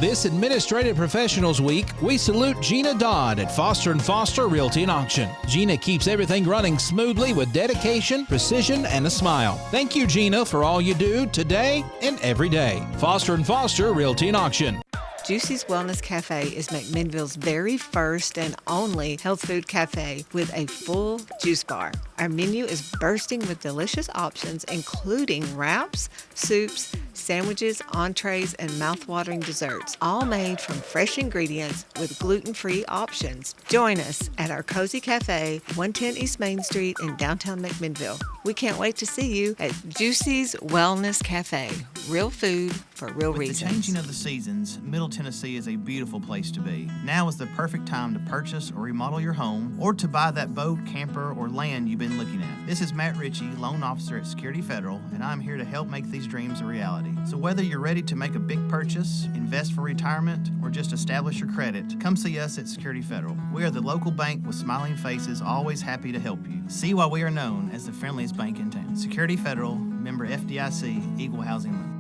This Administrative Professionals Week, we salute Gina Dodd at Foster & Foster Realty and Auction. Gina keeps everything running smoothly with dedication, precision, and a smile. Thank you, Gina, for all you do today and every day. Foster & Foster Realty and Auction. Juicy's Wellness Cafe is McMinnville's very first and only health food cafe with a full juice bar. Our menu is bursting with delicious options, including wraps, soups, sandwiches, entrees, and mouth-watering desserts, all made from fresh ingredients with gluten-free options. Join us at our cozy cafe, 110 East Main Street in downtown McMinnville. We can't wait to see you at Juicy's Wellness Cafe. Real food for real reasons. With the changing of the seasons, Middle Tennessee is a beautiful place to be. Now is the perfect time to purchase or remodel your home or to buy that boat, camper, or land you've been looking at. This is Matt Ritchie, loan officer at Security Federal, and I'm here to help make these dreams a reality. So whether you're ready to make a big purchase, invest for retirement, or just establish your credit, come see us at Security Federal. We are the local bank with smiling faces, always happy to help you. See why we are known as the friendliest bank in town. Security Federal, member FDIC, Equal Housing Loan.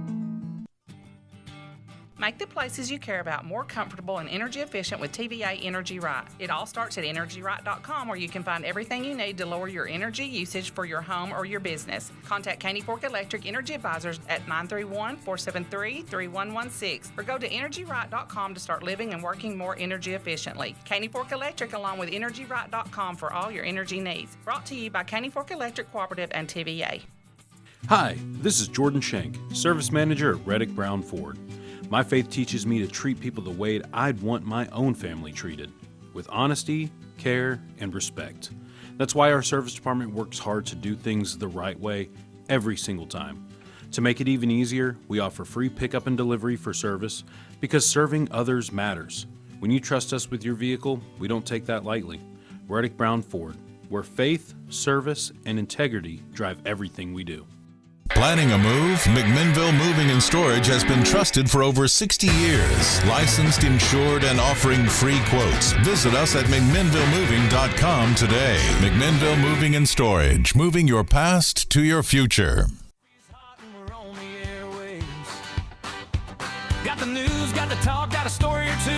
Make the places you care about more comfortable and energy efficient with TVA Energy Right. It all starts at EnergyRight.com, where you can find everything you need to lower your energy usage for your home or your business. Contact Caney Fork Electric Energy Advisors at 931-473-3116 or go to EnergyRight.com to start living and working more energy efficiently. Caney Fork Electric along with EnergyRight.com for all your energy needs. Brought to you by Caney Fork Electric Cooperative and TVA. Hi, this is Jordan Shank, Service Manager at Reddick Brown Ford. My faith teaches me to treat people the way I'd want my own family treated, with honesty, care, and respect. That's why our service department works hard to do things the right way every single time. To make it even easier, we offer free pickup and delivery for service because serving others matters. When you trust us with your vehicle, we don't take that lightly. Reddick Brown Ford, where faith, service, and integrity drive everything we do. Planning a move? McMinnville Moving and Storage has been trusted for over 60 years. Licensed, insured, and offering free quotes. Visit us at McMinnvilleMoving.com today. McMinnville Moving and Storage. Moving your past to your future. Got the news, got the talk, got a story or two.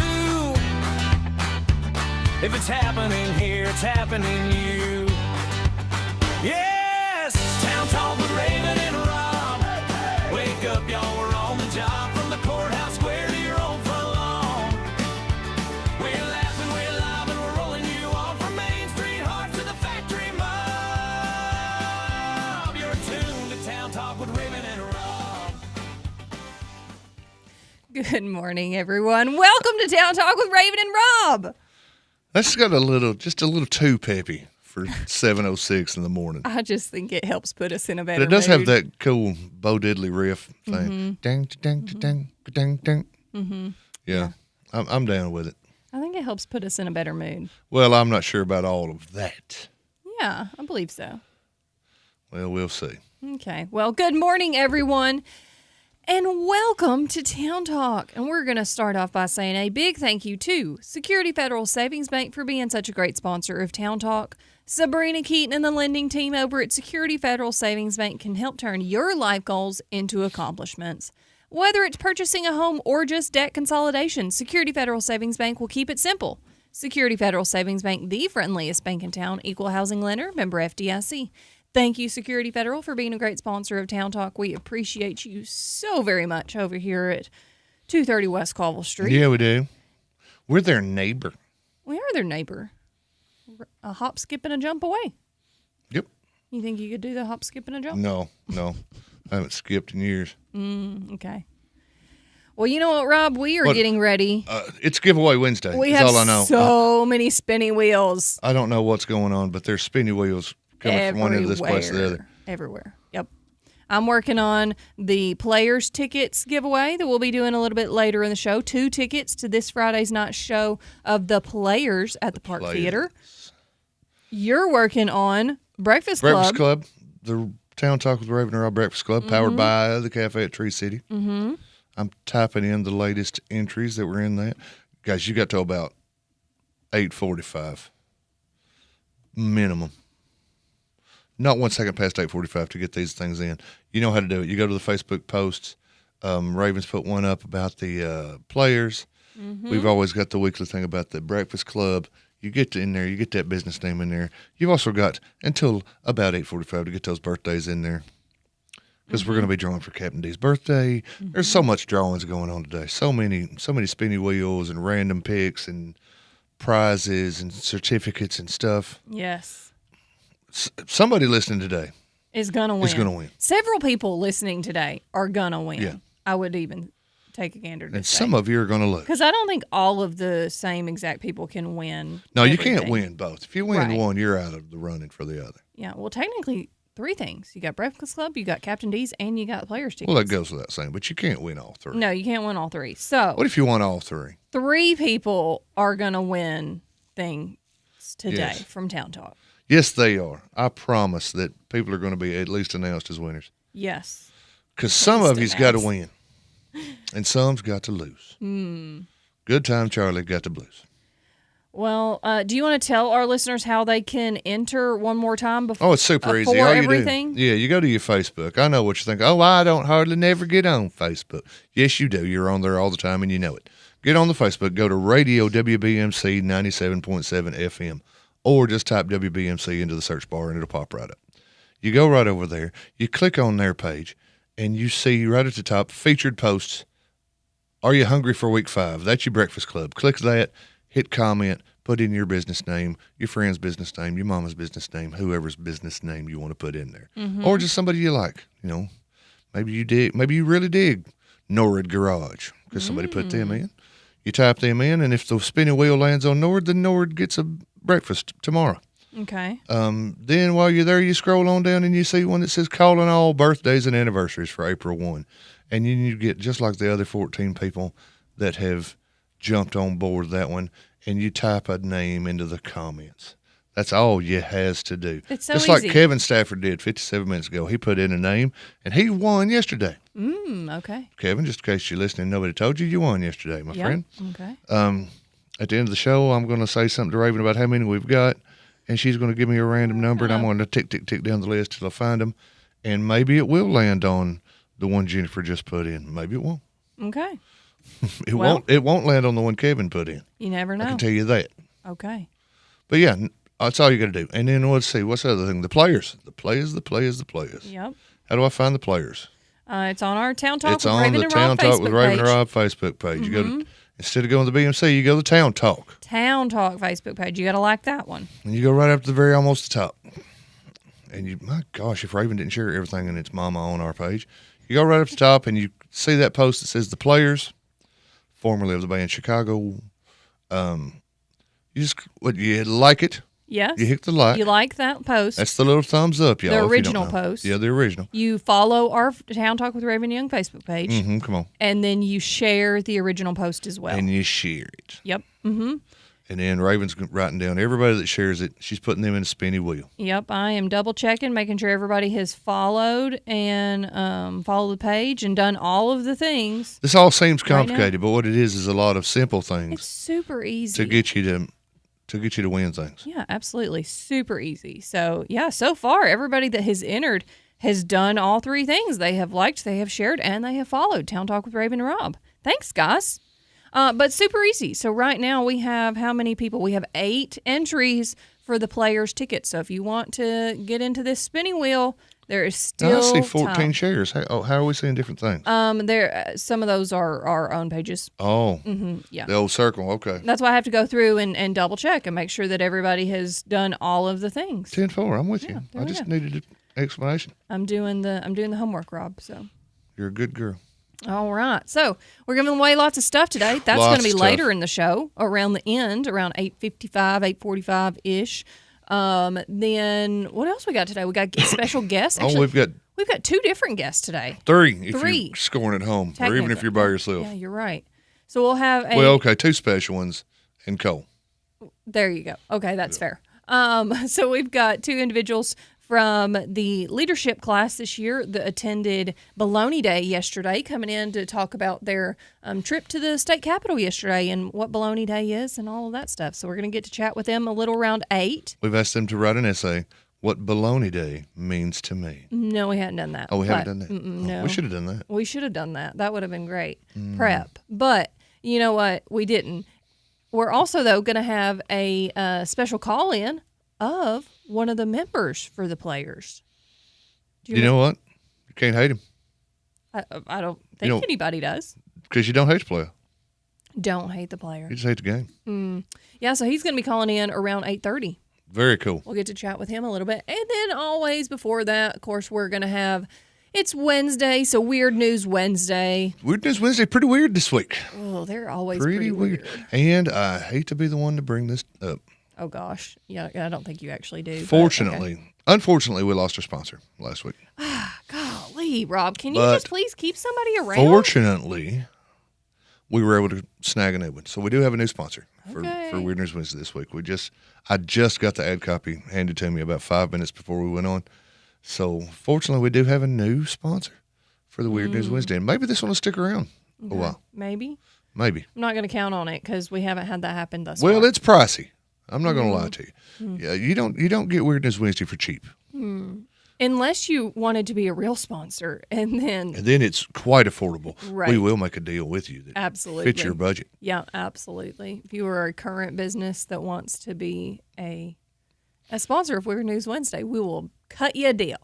If it's happening here, it's happening you. Yes, Town Talk with Raven and Rob. Wake up, y'all, we're on the job. From the courthouse square to your own front lawn. We're laughing, we're live, and we're rolling you on from Main Street Heart to the factory mob. You're tuned to Town Talk with Raven and Rob. Good morning, everyone. Welcome to Town Talk with Raven and Rob. That's got just a little too peppy for 7:06 in the morning. I just think it helps put us in a better But it does mood. have that cool Bo Diddley riff thing. Dang, dang, dang, dang, dang. Yeah, I'm down with it. I think it helps put us in a better mood. Well, I'm not sure about all of that. Yeah, I believe so. Well, we'll see. Okay. Well, good morning, everyone, and welcome to Town Talk. And we're going to start off by saying a big thank you to Security Federal Savings Bank for being such a great sponsor of Town Talk. Sabrina Keaton and the lending team over at Security Federal Savings Bank can help turn your life goals into accomplishments. Whether it's purchasing a home or just debt consolidation, Security Federal Savings Bank will keep it simple. Security Federal Savings Bank, the friendliest bank in town, equal housing lender, member FDIC. Thank you, Security Federal, for being a great sponsor of Town Talk. We appreciate you so very much over here at 230 West Colville Street. Yeah, we do. We're their neighbor. We are their neighbor. A hop, skip, and a jump away. Yep. You think you could do the hop, skip, and a jump? No. I haven't skipped in years. Okay. Well, you know what, Rob? We are getting ready. It's Giveaway Wednesday. We That's have all I know. so many spinny wheels. I don't know what's going on, but there's spinny wheels coming from one end of this place to the other. Everywhere. Yep. I'm working on the Players Tickets giveaway that we'll be doing a little bit later in the show. 2 tickets to this Friday's night show of the Players at the Park Theater. You're working on Breakfast Club. The Town Talk with Raven and Rob Breakfast Club, powered by the Cafe at Tree City. I'm typing in the latest entries that were in that. Guys, you got till about 8:45 minimum. Not 1 second past 8:45 to get these things in. You know how to do it. You go to the Facebook posts, Ravens put one up about the players. We've always got the weekly thing about the Breakfast Club. You get in there, you get that business name in there. You've also got until about 8:45 to get those birthdays in there, because we're going to be drawing for Captain D's birthday. There's so much drawings going on today. So many spinny wheels and random picks and prizes and certificates and stuff. Yes. Somebody listening today Is going to win. is going to win. Several people listening today are going to win. Yeah. I would even take a gander to And say. some of you are going to lose. Because I don't think all of the same exact people can win. No, you can't everything. win both. If you win Right. one, you're out of the running for the other. Yeah, well, technically, 3 things. You got Breakfast Club, you got Captain D's, and you got the Players tickets. Well, that goes without saying, but you can't win all three. No, you can't win all 3. So, What if you won all three? 3 people are going to win things today Yes. from Town Talk. Yes, they are. I promise that people are going to be at least announced as winners. Yes. Because some least of you's got to announced. win, and some's got to lose. Good time, Charlie got the blues. Well, do you want to tell our listeners how they can enter one more time before? Oh, it's super easy. For All everything? you do, yeah, you go to your Facebook. I know what you think. Oh, I don't hardly never get on Facebook. Yes, you do. You're on there all the time, and you know it. Get on the Facebook. Go to Radio WBMC 97.7 FM, or just type WBMC into the search bar, and it'll pop right up. You go right over there. You click on their page, and you see right at the top featured posts. Are you hungry for week 5? That's your Breakfast Club. Click that. Hit comment, put in your business name, your friend's business name, your mama's business name, whoever's business name you want to put in there. Or just somebody you like. You know, maybe you really dig Norrid Garage because somebody put them in. You type them in, and if the spinning wheel lands on Norrid, then Norrid gets a breakfast tomorrow. Okay. Then while you're there, you scroll on down and you see one that says calling all birthdays and anniversaries for April 1. And then you get just like the other 14 people that have jumped on board that one, and you type a name into the comments. That's all you has to do. It's so just easy. like Kevin Stafford did 57 minutes ago. He put in a name, and he won yesterday. Okay. Kevin, just in case you're listening, nobody told you won yesterday, my Yep. friend. Okay. At the end of the show, I'm going to say something to Raven about how many we've got, and she's going to give me a random number, and I'm going to tick down the list till I find them, and maybe it will land on the one Jennifer just put in. Maybe it won't. Okay. It won't land on the one Kevin put in. You never I know. can tell you that. Okay. But yeah, that's all you got to do. And then let's see, what's the other thing? The players. The players. Yep. How do I find the players? It's on our Town Talk It's with on Raven the and Town Rob Talk Facebook with Raven and page. Rob Facebook page. You go to, instead of going to the BMC, you go to the Town Talk. Town Talk Facebook page. You got to like that one. And you go right up to the very almost the top. And you, my gosh, if Raven didn't share everything in its mama on our page, you go right up to the top and you see that post that says the players, formerly of the band Chicago. You like it. Yes. You hit the like. You like that post. That's the little thumbs up, y'all. The if you don't original know. post. Yeah, the original. You follow our Town Talk with Raven Young Facebook page, Come on. and then you share the original post as well. And you share it. Yep. And then Raven's writing down everybody that shares it. She's putting them in a spinny wheel. Yep. I am double checking, making sure everybody has followed and followed the page and done all of the things. This all seems Right now. complicated, but what it is a lot of simple It's things super easy. to get you to win things. Yeah, absolutely. Super easy. So, yeah, so far, everybody that has entered has done all 3 things. They have liked, they have shared, and they have followed Town Talk with Raven and Rob. Thanks, guys. But super easy. So right now we have how many people? We have 8 entries for the players' ticket. So if you want to get into this spinning wheel, there is Now, still I see 14 time. shares. How are we seeing different things? There, some of those are our own pages. Oh, Yeah. the old circle. Okay. That's why I have to go through and double check and make sure that everybody has done all of the things. 10-4. I'm with you. there I we just go. needed an explanation. I'm doing the homework, Rob. So. You're a good girl. All right. So we're giving away lots of stuff today. That's Lots going to be of later stuff. in the show, around the end, around 8:55, 8:45-ish. Then what else we got today? We got special guests. Actually, We've got we've got 2 different guests today. 3 if 3. you're scoring at home, or even if you're by yourself. Yeah, you're right. So we'll have a. Well, okay, 2 special ones and Cole. There you go. Okay, that's fair. So we've got 2 individuals from the leadership class this year that attended Bologna Day yesterday, coming in to talk about their trip to the state capitol yesterday and what Bologna Day is and all of that stuff. So we're going to get to chat with them a little around 8. We've asked them to write an essay. what Bologna Day means to me? No, we hadn't done that. Oh, we haven't done that? No. We should have done that. We should have done that. That would have been great. Prep. But you know what? We didn't. We're also, though, going to have a special call-in of one of the members for the players. Do You know what? You can't hate him I don't think anybody does. because you don't hate the player. Don't hate the player. You just hate the game. Yeah, so he's going to be calling in around 8:30. Very cool. We'll get to chat with him a little bit. And then always before that, of course, we're going to have, it's Wednesday, so Weird News Wednesday. Weird News Wednesday, pretty weird this week. Oh, they're always Pretty weird. And I hate to be the one to bring this up. Oh, gosh. Yeah, I don't think you actually do. but Fortunately, unfortunately, we lost our sponsor last week. okay. Golly, Rob, can you But just please keep somebody around? Fortunately, we were able to snag a new one. So we do have a new sponsor for Weird News Wednesday this week. I just got the ad copy handed to me about 5 minutes before we went on. So fortunately, we do have a new sponsor for the Weird News Wednesday. And maybe this one will stick around a while. Maybe. Maybe. I'm not going to count on it because we haven't had that happen thus far. Well, it's pricey. I'm not going to lie to you. Yeah, you don't get Weird News Wednesday for cheap. Unless you wanted to be a real sponsor, and then it's quite affordable. Right. We will make a deal with you that absolutely fits your budget. Yeah, absolutely. If you are a current business that wants to be a sponsor of Weird News Wednesday, we will cut you a deal.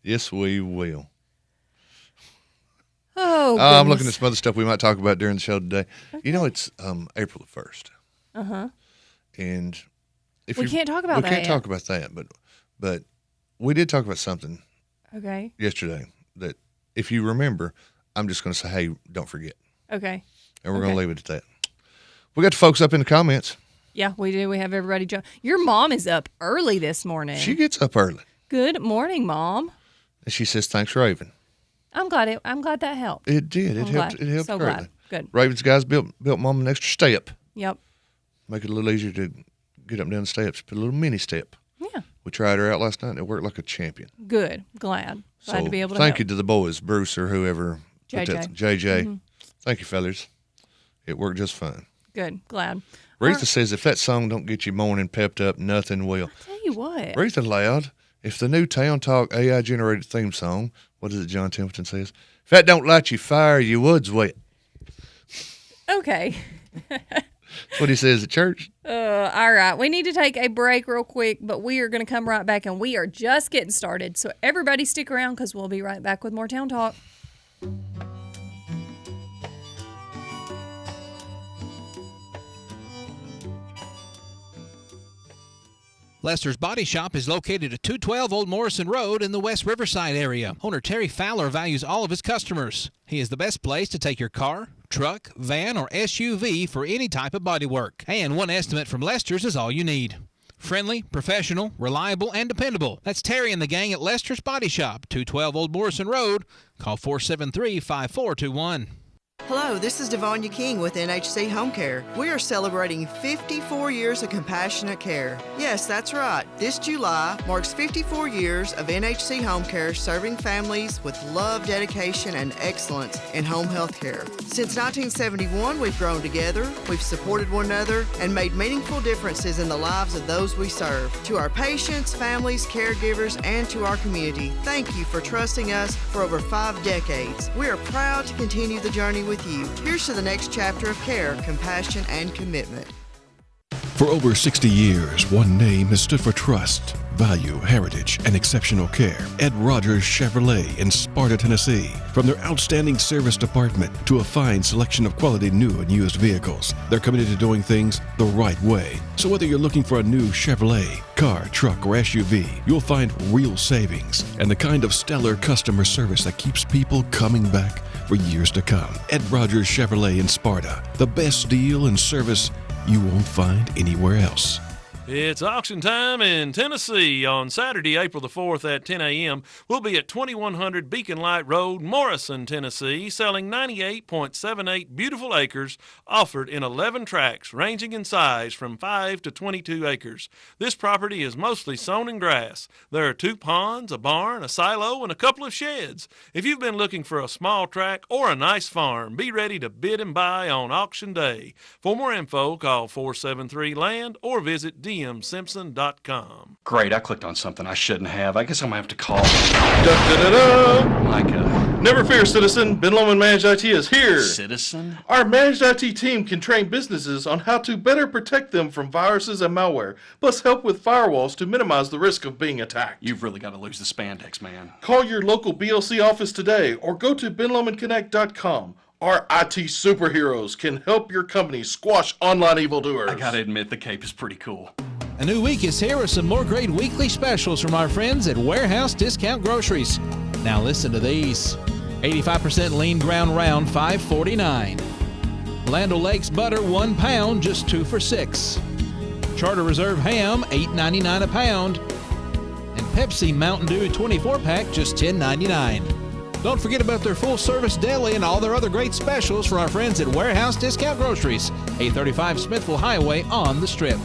Yes, we will. Oh, I'm looking at some other stuff we might talk about during the show today. Okay. You know, it's April the 1st. And if we can't talk about that. We can't talk about that, but we did talk about something yesterday that, if you remember, I'm just going to say, hey, don't forget. Okay. And we're going to leave it at that. We got the folks up in the comments. Yeah, we do. We have everybody. Your mom is up early this morning. She gets up early. Good morning, Mom. And she says, thanks, Raven. I'm glad that helped. It did. It helped. It helped so greatly. glad. Good. Raven's guys built Mom an extra step. Yep. Make it a little easier to get up and down the steps. Put a little mini step. Yeah. We tried her out last night, and it worked like a champion. Good. Glad to be able to thank help. you to the boys, Bruce or whoever. JJ. JJ. Thank you, fellas. It worked just fine. Good. Glad. Retha says, if that song don't get you morning pepped up, nothing will. I'll tell you what. Retha Loud, if the new Town Talk AI-generated theme song, what is it John Templeton says? If that don't light you fire, your wood's wet. Okay. That's what he says at church. All right. We need to take a break real quick, but we are going to come right back, and we are just getting started. So everybody stick around because we'll be right back with more Town Talk. Lester's Body Shop is located at 212 Old Morrison Road in the West Riverside area. Owner Terry Fowler values all of his customers. He is the best place to take your car, truck, van, or SUV for any type of body work. And one estimate from Lester's is all you need. Friendly, professional, reliable, and dependable. That's Terry and the gang at Lester's Body Shop, 212 Old Morrison Road. Call 473-5421. Hello, this is Devonia King with NHC Home Care. We are celebrating 54 years of compassionate care. Yes, that's right. This July marks 54 years of NHC Home Care serving families with love, dedication, and excellence in home health care. Since 1971, we've grown together, we've supported one another, and made meaningful differences in the lives of those we serve. To our patients, families, caregivers, and to our community, thank you for trusting us for over 5 decades. We are proud to continue the journey with you. Here's to the next chapter of care, compassion, and commitment. For over 60 years, one name has stood for trust, value, heritage, and exceptional care. Ed Rogers Chevrolet in Sparta, Tennessee. From their outstanding service department to a fine selection of quality new and used vehicles, they're committed to doing things the right way. So whether you're looking for a new Chevrolet, car, truck, or SUV, you'll find real savings and the kind of stellar customer service that keeps people coming back for years to come. Ed Rogers Chevrolet in Sparta. The best deal and service you won't find anywhere else. It's auction time in Tennessee on Saturday, April the 4th at 10 a.m. We'll be at 2100 Beacon Light Road, Morrison, Tennessee, selling 98.78 beautiful acres offered in 11 tracts ranging in size from 5 to 22 acres. This property is mostly sown in grass. There are 2 ponds, a barn, a silo, and a couple of sheds. If you've been looking for a small tract or a nice farm, be ready to bid and buy on auction day. For more info, call 473-LAND or visit tmsimpson.com. Great, I clicked on something I shouldn't have. I guess I'm going to have to call. Da-da-da-da! Micah. Never fear, citizen. Ben Lomond Managed IT is here. Citizen? Our Managed IT team can train businesses on how to better protect them from viruses and malware, plus help with firewalls to minimize the risk of being attacked. You've really got to lose the spandex, man. Call your local BLC office today or go to benlomandconnect.com. Our IT superheroes can help your company squash online evildoers. I got to admit, the cape is pretty cool. A new week is here with some more great weekly specials from our friends at Warehouse Discount Groceries. Now listen to these. 85% lean ground round, $5.49. Land O'Lakes butter, 1 pound, just 2 for $6. Charter Reserve ham, $8.99 a pound. And Pepsi Mountain Dew 24-pack, just $10.99. Don't forget about their full-service deli and all their other great specials from our friends at Warehouse Discount Groceries, 835 Smithville Highway on the Strip.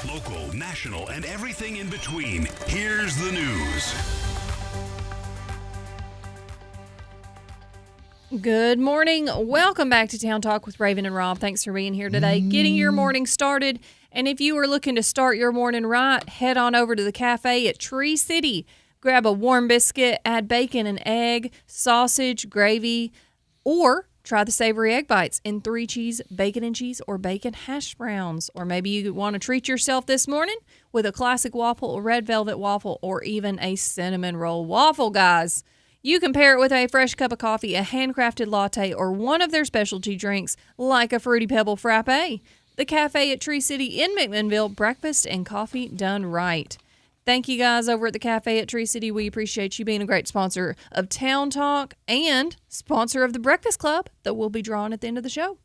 Local, national, and everything in between. Here's the news. Good morning. Welcome back to Town Talk with Raven and Rob. Thanks for being here today, getting your morning started. And if you are looking to start your morning right, head on over to the cafe at Tree City. Grab a warm biscuit, add bacon and egg, sausage, gravy, or try the savory egg bites in 3 cheese, bacon and cheese, or bacon hash browns. Or maybe you want to treat yourself this morning with a classic waffle, a red velvet waffle, or even a cinnamon roll waffle, guys. You can pair it with a fresh cup of coffee, a handcrafted latte, or one of their specialty drinks like a Fruity Pebble Frappe. The cafe at Tree City in McMinnville, breakfast and coffee done right. Thank you guys over at the cafe at Tree City. We appreciate you being a great sponsor of Town Talk and sponsor of the Breakfast Club that will be drawn at the end of the show.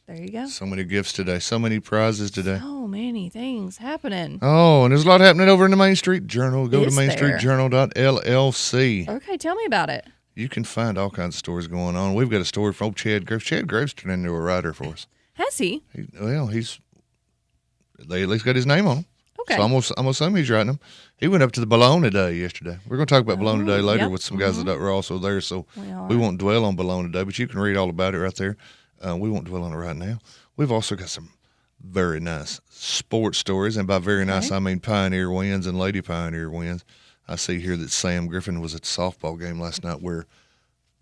There you go. So many gifts today. So many prizes today. So many things happening. Oh, and there's a lot happening over in the Main Street Journal. Go Is to mainstreetjournal.llc. Okay, tell me about it. You can find all kinds of stories going on. We've got a story from Chad Graves. Chad Graves turned into a writer for us. Has he? They at least got his name on him. Okay. So I'm gonna assume he's writing them. He went up to the Bologna Day yesterday. We're going to talk about Bologna Day later with some guys that were also there, so we won't dwell on Bologna Day, but you can read all about it right there. We won't dwell on it right now. We've also got some very nice sports stories, and by very nice, I mean Pioneer wins and Lady Pioneer wins. I see here that Sam Griffin was at the softball game last night where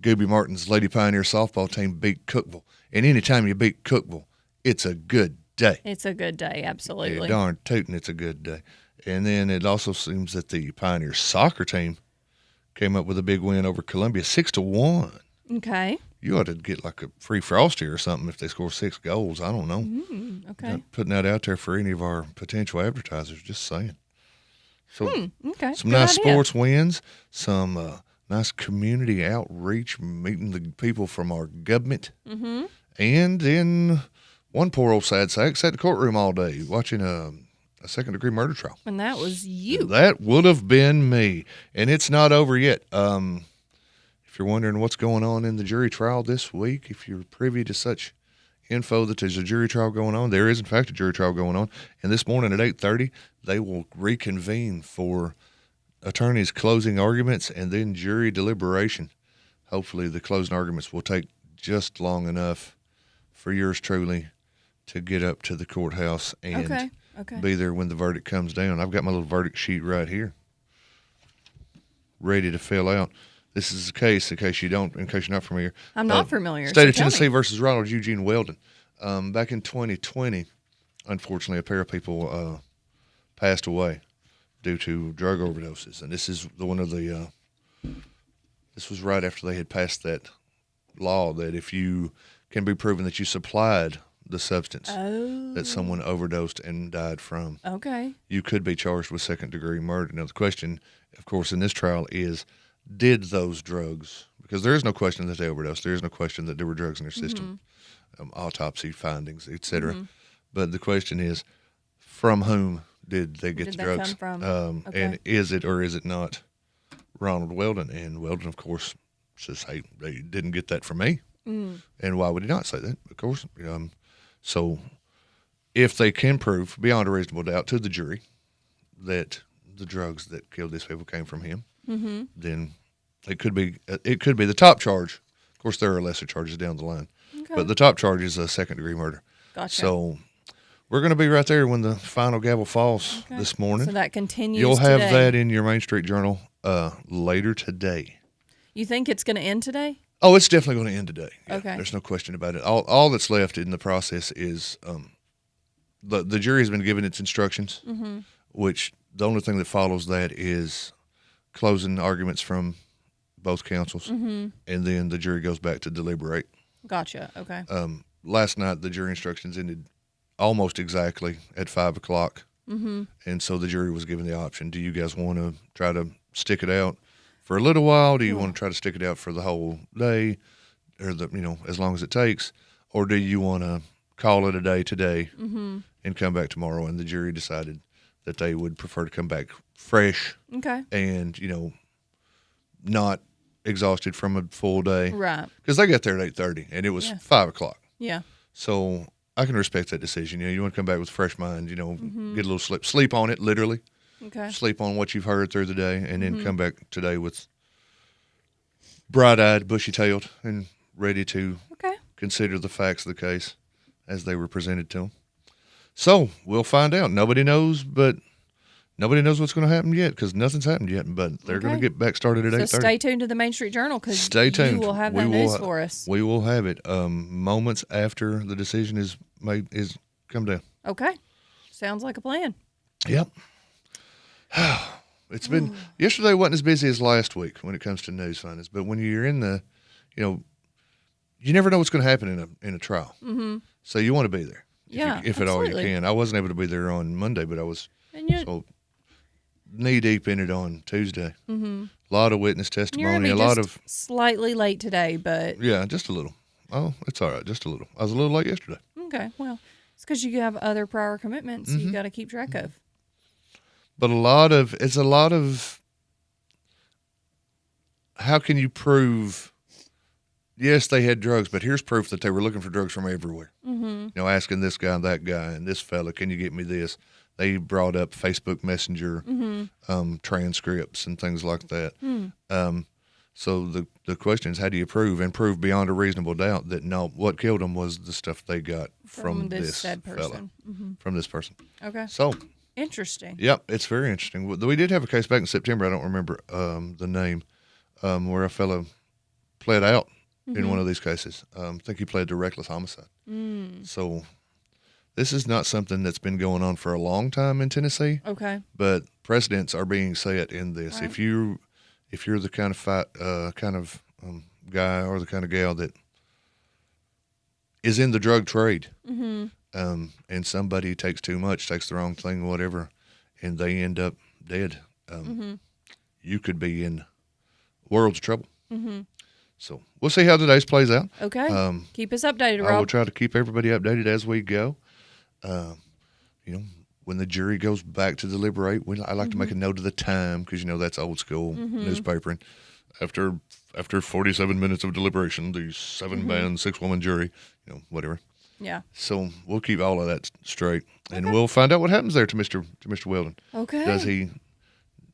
Gooby Martin's Lady Pioneer softball team beat Cookeville. And anytime you beat Cookeville, it's a good day. It's a good day, absolutely. Yeah, darn tootin', it's a good day. And then it also seems that the Pioneer soccer team came up with a big win over Columbia, 6-1. Okay. You ought to get like a free Frosty or something if they score 6 goals. I don't know. Okay. Not putting that out there for any of our potential advertisers, just saying. So okay. some Good nice idea. sports wins, some nice community outreach, meeting the people from our government. Mm-hmm. And then one poor old sad sack sat in the courtroom all day watching a second-degree murder trial. And that was you. That would have been me. And it's not over yet. If you're wondering what's going on in the jury trial this week, if you're privy to such info that there's a jury trial going on, there is, in fact, a jury trial going on. And this morning at 8:30, they will reconvene for attorneys' closing arguments and then jury deliberation. Hopefully the closing arguments will take just long enough for yours truly to get up to the courthouse and be there when the verdict comes down. I've got my little verdict sheet right here, ready to fill out. This is the case, in case you're not familiar. I'm not familiar. State of so tell Tennessee me. versus Ronald Eugene Weldon. Back in 2020, unfortunately, a pair of people passed away due to drug overdoses, and this is one of the. This was right after they had passed that law that if you can be proven that you supplied the substance that someone overdosed and died from, you could be charged with second-degree murder. Now, the question, of course, in this trial is, did those drugs, because there is no question that they overdosed, there is no question that there were drugs in their system, autopsy findings, etc. But the question is, from whom did they get the drugs? Come from? And is it or is it not Ronald Weldon? And Weldon, of course, says, hey, they didn't get that from me. And why would he not say that? Of course. So if they can prove beyond a reasonable doubt to the jury that the drugs that killed these people came from him, then it could be the top charge. Of course, there are lesser charges down the line, but the top charge is a second-degree murder. Gotcha. So we're going to be right there when the final gavel falls this morning. So that continues. You'll have today. that in your Main Street Journal later today. You think it's going to end today? Oh, it's definitely going to end today. Yeah, Okay. There's no question about it. All that's left in the process is the jury has been given its instructions, which the only thing that follows that is closing arguments from both counsels, and then the jury goes back to deliberate. Gotcha. Okay. Last night, the jury instructions ended almost exactly at 5 o'clock, and so the jury was given the option: do you guys want to try to stick it out for a little while? Do you want to try to stick it out for the whole day, or as long as it takes, or do you want to call it a day today and come back tomorrow? And the jury decided that they would prefer to come back fresh Okay. and not exhausted from a full day, Right. because they got there at 8:30 and it was 5 o'clock. Yeah. So I can respect that decision. You want to come back with fresh mind, get a little sleep on it, literally. Okay. Sleep on what you've heard through the day, and then come back today with bright-eyed, bushy-tailed, and ready to consider the facts of the case as they were presented to them. So we'll find out. Nobody knows what's going to happen yet, because nothing's happened yet. But they're going to get back started at 8:30. So stay tuned to the Main Street Journal, because Stay tuned. you will have that news for us. We will have it moments after the decision is come down. Okay. Sounds like a plan. Yep. It's been yesterday wasn't as busy as last week when it comes to news findings, but when you're in the, you never know what's going to happen in a trial. Mm-hmm. So you want to be there, if at all you absolutely. can. I wasn't able to be there on Monday, but I was so knee deep in it on Tuesday. Mm-hmm. A lot of witness You're testimony, gonna a be lot just of slightly late today, but just a little. Oh, it's all right, just a little. I was a little late yesterday. okay. Well, it's because you have other prior commitments you got to keep track of. But it's a lot of how can you prove, yes, they had drugs, but here's proof that they were looking for drugs from everywhere. Mm-hmm. Asking this guy and that guy and this fella, can you get me this? They brought up Facebook Messenger transcripts and things like that. So the question is, how do you prove beyond a reasonable doubt that what killed them was the stuff they got from this said fella, person. from this person. Okay. So Interesting. yep, it's very interesting. We did have a case back in September. I don't remember the name, where a fellow pled out in one of these cases. I think he pled to reckless homicide. So this is not something that's been going on for a long time in Tennessee. Okay. But precedents are being set in this. Right. If you're the kind of guy or the kind of gal that is in the drug trade, and somebody takes too much, takes the wrong thing, whatever, and they end up dead, you could be in worlds of trouble. So we'll see how today's plays out. Okay. Keep us updated, Rob. I will try to keep everybody updated as we go. When the jury goes back to deliberate, I like to make a note of the time, because that's old school newspapering. After 47 minutes of deliberation, the 7-man, 6-woman jury, whatever. Yeah. So we'll keep all of that straight, and we'll find out what happens there to Mr. Weldon. Okay.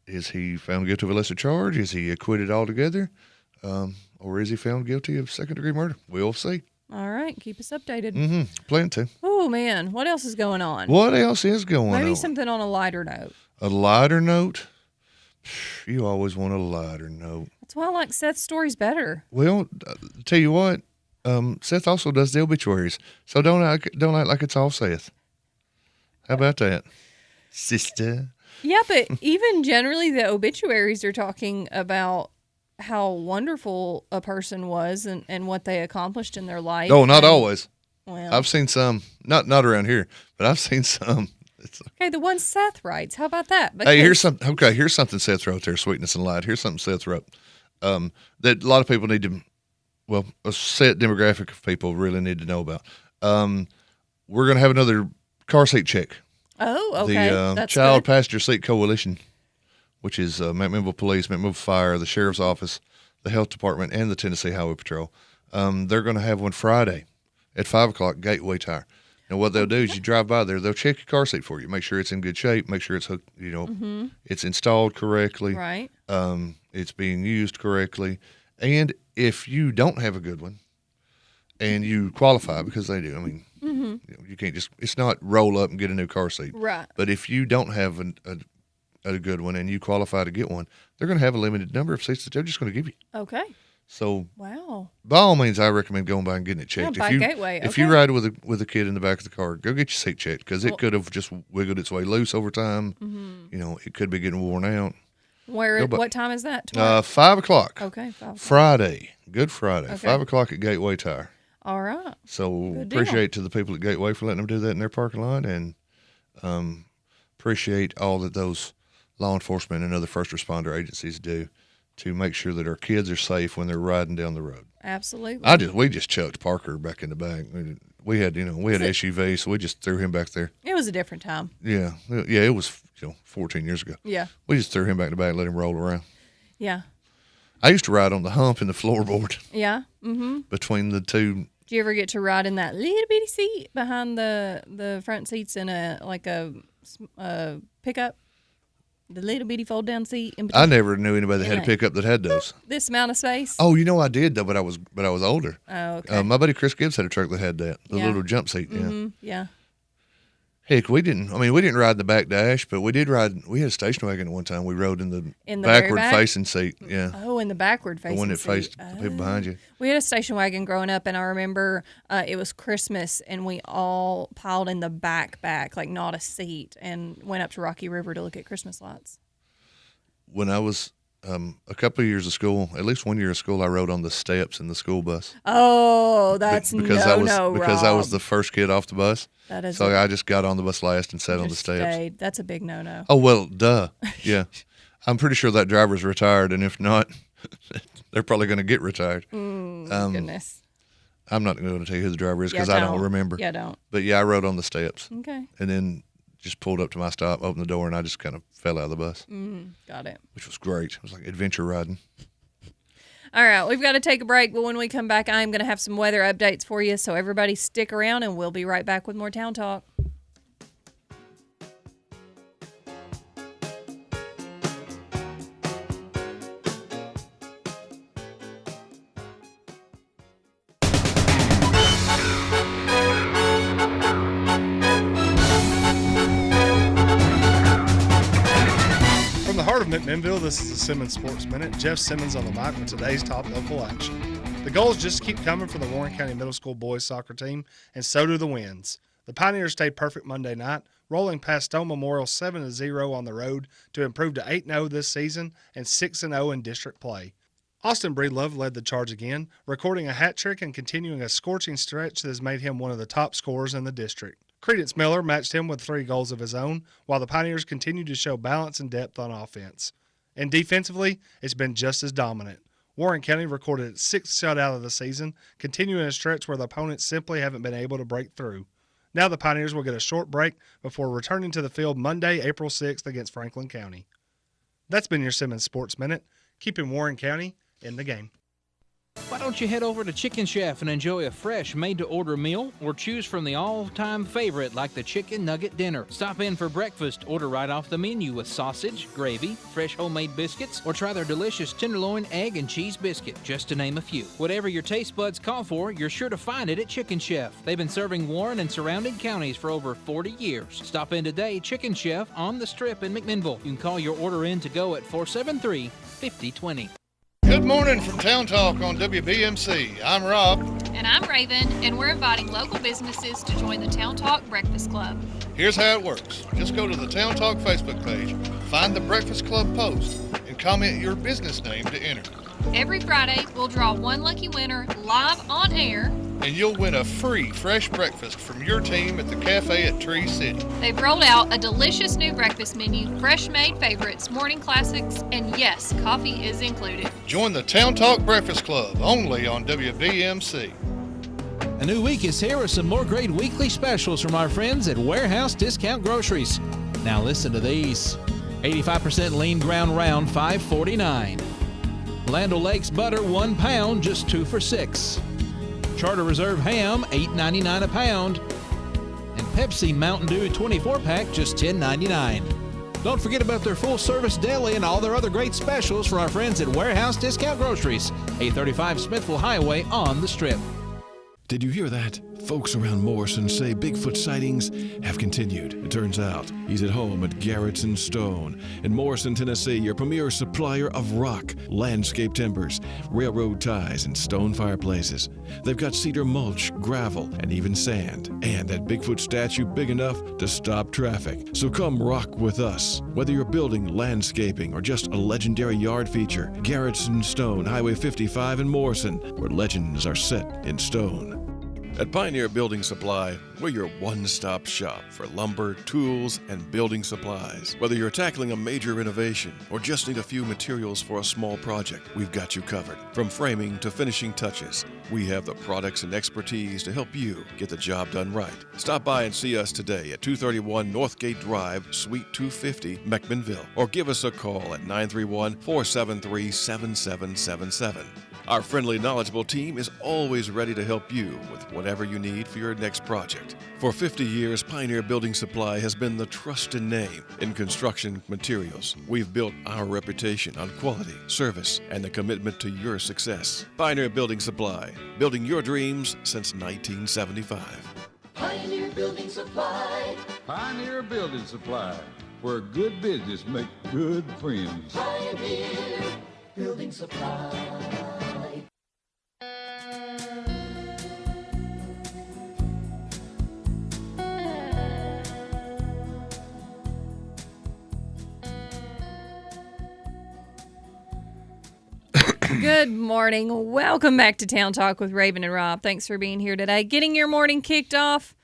Is he found guilty of a lesser charge? Is he acquitted altogether? Or is he found guilty of second-degree murder? We'll see. All right. Keep us updated. Plan to. Oh, man. What else is going on? What else is going on? Maybe something on a lighter note. A lighter note? You always want a lighter note. That's why I like Seth's stories better. Well, tell you what, Seth also does the obituaries, so don't act like it's all Seth. How about that, sister? Yeah, but even generally the obituaries are talking about how wonderful a person was and what they accomplished in their life. No, not always. Well, I've seen some, not around here, but I've seen some. okay, the one Seth writes. How about that? Hey, here's something Seth wrote there, Sweetness and Light. Here's something Seth wrote that a lot of people need to, a set demographic of people really need to know about. We're going to have another car seat check. Oh, okay. The That's Child good. Passenger Seat Coalition, which is McMinnville Police, McMinnville Fire, the Sheriff's Office, the Health Department, and the Tennessee Highway Patrol. They're going to have one Friday at 5 o'clock, Gateway Tire. Now, what they'll do is you drive by there, they'll check your car seat for you, make sure it's in good shape, make sure it's hooked, it's installed correctly. Right. It's being used correctly. And if you don't have a good one and you qualify, because they do, you can't just. It's not roll up and get a new car seat. Right. But if you don't have a good one and you qualify to get one, they're going to have a limited number of seats that they're just going to give you. Okay. So, wow. By all means, I recommend going by and getting it checked. Yeah, by Gateway. If you ride with a kid in the back of the car, go get your seat checked because it could have just wiggled its way loose over time. You know, it could be getting worn out. What time is that? Tomorrow? 5 o'clock. Okay, 5 o'clock. Friday, Good Friday, Okay. 5 o'clock at Gateway Tire. All right. So Good deal. appreciate to the people at Gateway for letting them do that in their parking lot, and appreciate all that those law enforcement and other first responder agencies do to make sure that our kids are safe when they're riding down the road. Absolutely. We just chucked Parker back in the back. We had SUV, so we just threw him back there. It was a different time. Yeah, it was 14 years ago. Yeah. We just threw him back in the back and let him roll around. Yeah. I used to ride on the hump in the floorboard. Yeah. Mm-hmm. Between the two. Do you ever get to ride in that little bitty seat behind the front seats in a pickup? The little bitty fold down seat. I never knew anybody that had a pickup that had those. This amount of space. Oh, I did though, but I was older. Oh, okay. My buddy Chris Gibbs had a truck that had that, the little jump seat. Mm-hmm. Yeah. Heck, we didn't ride in the back dash, but we did ride. We had a station wagon at one time. We rode in the backward facing seat. Yeah. Oh, in the backward facing seat. The one that faced the people behind you. We had a station wagon growing up, and I remember it was Christmas, and we all piled in the back, like not a seat, and went up to Rocky River to look at Christmas lights. When I was a couple of years of school, at least 1 year of school, I rode on the steps in the school bus. Oh, that's because I was the first kid off the bus. That is so I just got on the bus last and sat on the steps. Stayed. That's a big no-no. Oh, well, duh. Yeah. I'm pretty sure that driver's retired, and if not, they're probably going to get retired. Goodness. I'm not going to tell you who the driver is because I don't remember. Yeah, don't. But yeah, I rode on the steps. Okay. And then just pulled up to my stop, opened the door, and I just kind of fell out of the bus. Got it. Which was great. It was like adventure riding. All right, we've got to take a break, but when we come back, I'm going to have some weather updates for you, so everybody stick around, and we'll be right back with more Town Talk. From the heart of McMinnville, this is the Simmons Sports Minute. Jeff Simmons on the mic with today's top local action. The goals just keep coming for the Warren County Middle School boys soccer team, and so do the wins. The Pioneers stayed perfect Monday night, rolling past Stone Memorial 7-0 on the road to improve to 8-0 this season and 6-0 in district play. Austin Breedlove led the charge again, recording a hat trick and continuing a scorching stretch that has made him one of the top scorers in the district. Credence Miller matched him with 3 goals of his own, while the Pioneers continued to show balance and depth on offense. And defensively, it's been just as dominant. Warren County recorded its 6th shutout of the season, continuing a stretch where the opponents simply haven't been able to break through. Now the Pioneers will get a short break before returning to the field Monday, April 6th against Franklin County. That's been your Simmons Sports Minute, keeping Warren County in the game. Why don't you head over to Chicken Chef and enjoy a fresh made-to-order meal, or choose from the all-time favorite like the Chicken Nugget Dinner. Stop in for breakfast, order right off the menu with sausage, gravy, fresh homemade biscuits, or try their delicious tenderloin, egg, and cheese biscuit, just to name a few. Whatever your taste buds call for, you're sure to find it at Chicken Chef. They've been serving Warren and surrounding counties for over 40 years. Stop in today, Chicken Chef on the Strip in McMinnville. You can call your order in to go at 473-5020. Good morning from Town Talk on WBMC. I'm Rob. And I'm Raven, and we're inviting local businesses to join the Town Talk Breakfast Club. Here's how it works. Just go to the Town Talk Facebook page, find the Breakfast Club post, and comment your business name to enter. Every Friday, we'll draw one lucky winner live on air, and you'll win a free fresh breakfast from your team at the cafe at Tree City. They've rolled out a delicious new breakfast menu, fresh-made favorites, morning classics, and yes, coffee is included. Join the Town Talk Breakfast Club, only on WBMC. A new week is here with some more great weekly specials from our friends at Warehouse Discount Groceries. Now listen to these. 85% lean ground round, $5.49. Land O'Lakes butter, 1 pound, just 2 for $6. Charter Reserve ham, $8.99 a pound. And Pepsi Mountain Dew 24-pack, just $10.99. Don't forget about their full-service deli and all their other great specials for our friends at Warehouse Discount Groceries, 835 Smithville Highway on the Strip. Did you hear that? Folks around Morrison say Bigfoot sightings have continued. It turns out he's at home at Garrett's and Stone in Morrison, Tennessee, your premier supplier of rock, landscape timbers, railroad ties, and stone fireplaces. They've got cedar mulch, gravel, and even sand, and that Bigfoot statue big enough to stop traffic. So come rock with us. Whether you're building, landscaping, or just a legendary yard feature, Garrett's and Stone, Highway 55 in Morrison, where legends are set in stone. At Pioneer Building Supply, we're your one-stop shop for lumber, tools, and building supplies. Whether you're tackling a major renovation or just need a few materials for a small project, we've got you covered. From framing to finishing touches, we have the products and expertise to help you get the job done right. Stop by and see us today at 231 Northgate Drive, Suite 250, McMinnville, or give us a call at 931-473-7777. Our friendly, knowledgeable team is always ready to help you with whatever you need for your next project. For 50 years, Pioneer Building Supply has been the trusted name in construction materials. We've built our reputation on quality, service, and the commitment to your success. Pioneer Building Supply, building your dreams since 1975. Pioneer Building Supply. Pioneer Building Supply, where good business make good friends. Pioneer Building Supply. Good morning. Welcome back to Town Talk with Raven and Rob. Thanks for being here today. Getting your morning kicked off.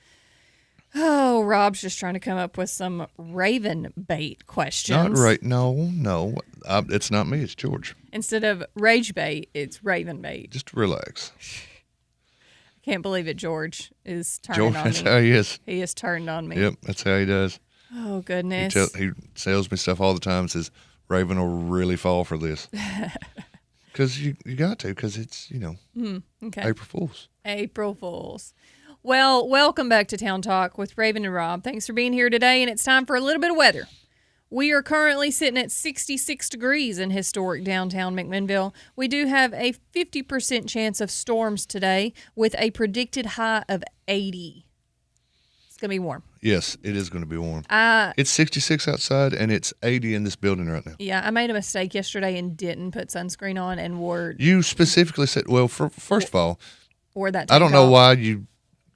Oh, Rob's just trying to come up with some Raven bait questions. Not right. No. It's not me. It's George. Instead of rage bait, it's Raven bait. Just relax. I can't believe it. George is turning George, on that's me. how he is. He is turned on me. Yep, that's how he does. Oh, goodness. He sells me stuff all the time. Says Raven will really fall for this. Because you got to, because it's, Okay. April Fools. April Fools. Well, welcome back to Town Talk with Raven and Rob. Thanks for being here today, and it's time for a little bit of weather. We are currently sitting at 66 degrees in historic downtown McMinnville. We do have a 50% chance of storms today with a predicted high of 80. It's going to be warm. Yes, it is going to be warm. It's 66 outside, and it's 80 in this building right now. Yeah, I made a mistake yesterday and didn't put sunscreen on and wore You specifically said, well, first of all, that. I don't know tank why you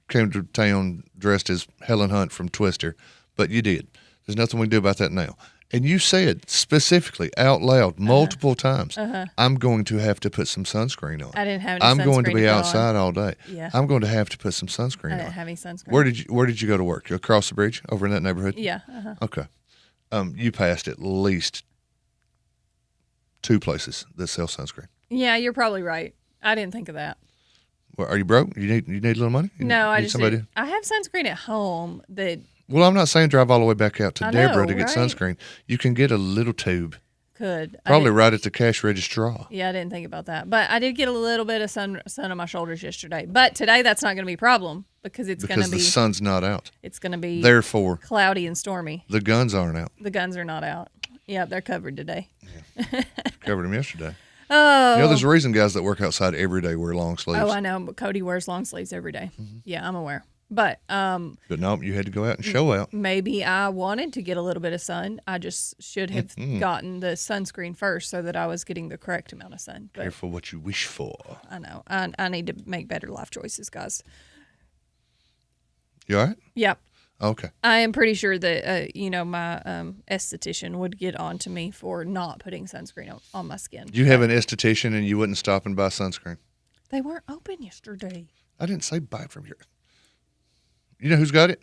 came to town dressed as Helen Hunt from Twister, but you did. There's nothing we can do about that now. And you said specifically out loud multiple times, I'm going to have to put some sunscreen on. I didn't have any I'm going to sunscreen be to put outside on. all day. Yeah. I'm going to have to put some sunscreen I on. didn't have any sunscreen. Where did you go to work? Across the bridge over in that neighborhood? Yeah. Okay. You passed at least 2 places that sell sunscreen. Yeah, you're probably right. I didn't think of that. Well, are you broke? You need a little money? I need just somebody. did. I have sunscreen at home that Well, I'm not saying drive all the way back out to I Deborah know, to get right? sunscreen. You can get a little tube. could. Probably right at the cash register. Yeah, I didn't think about that. But I did get a little bit of sun on my shoulders yesterday. But today that's not going to be a problem because it's going to be. Because the sun's not out. It's going to be. Therefore. Cloudy and stormy. The guns aren't out. The guns are not out. Yeah, they're covered today. Covered them yesterday. Oh. There's a reason guys that work outside every day wear long sleeves. Oh, I know. But Cody wears long sleeves every day. Mm-hmm. Yeah, I'm aware. But no, you had to go out and show out. Maybe I wanted to get a little bit of sun. I just should have gotten the sunscreen first so that I was getting the correct amount of sun. But careful what you wish for. I know. I need to make better life choices, guys. You all right? Yep. Okay. I am pretty sure that, my esthetician would get on to me for not putting sunscreen on my skin. You have an esthetician and you wouldn't stop and buy sunscreen? They weren't open yesterday. I didn't say buy from here. You know who's got it?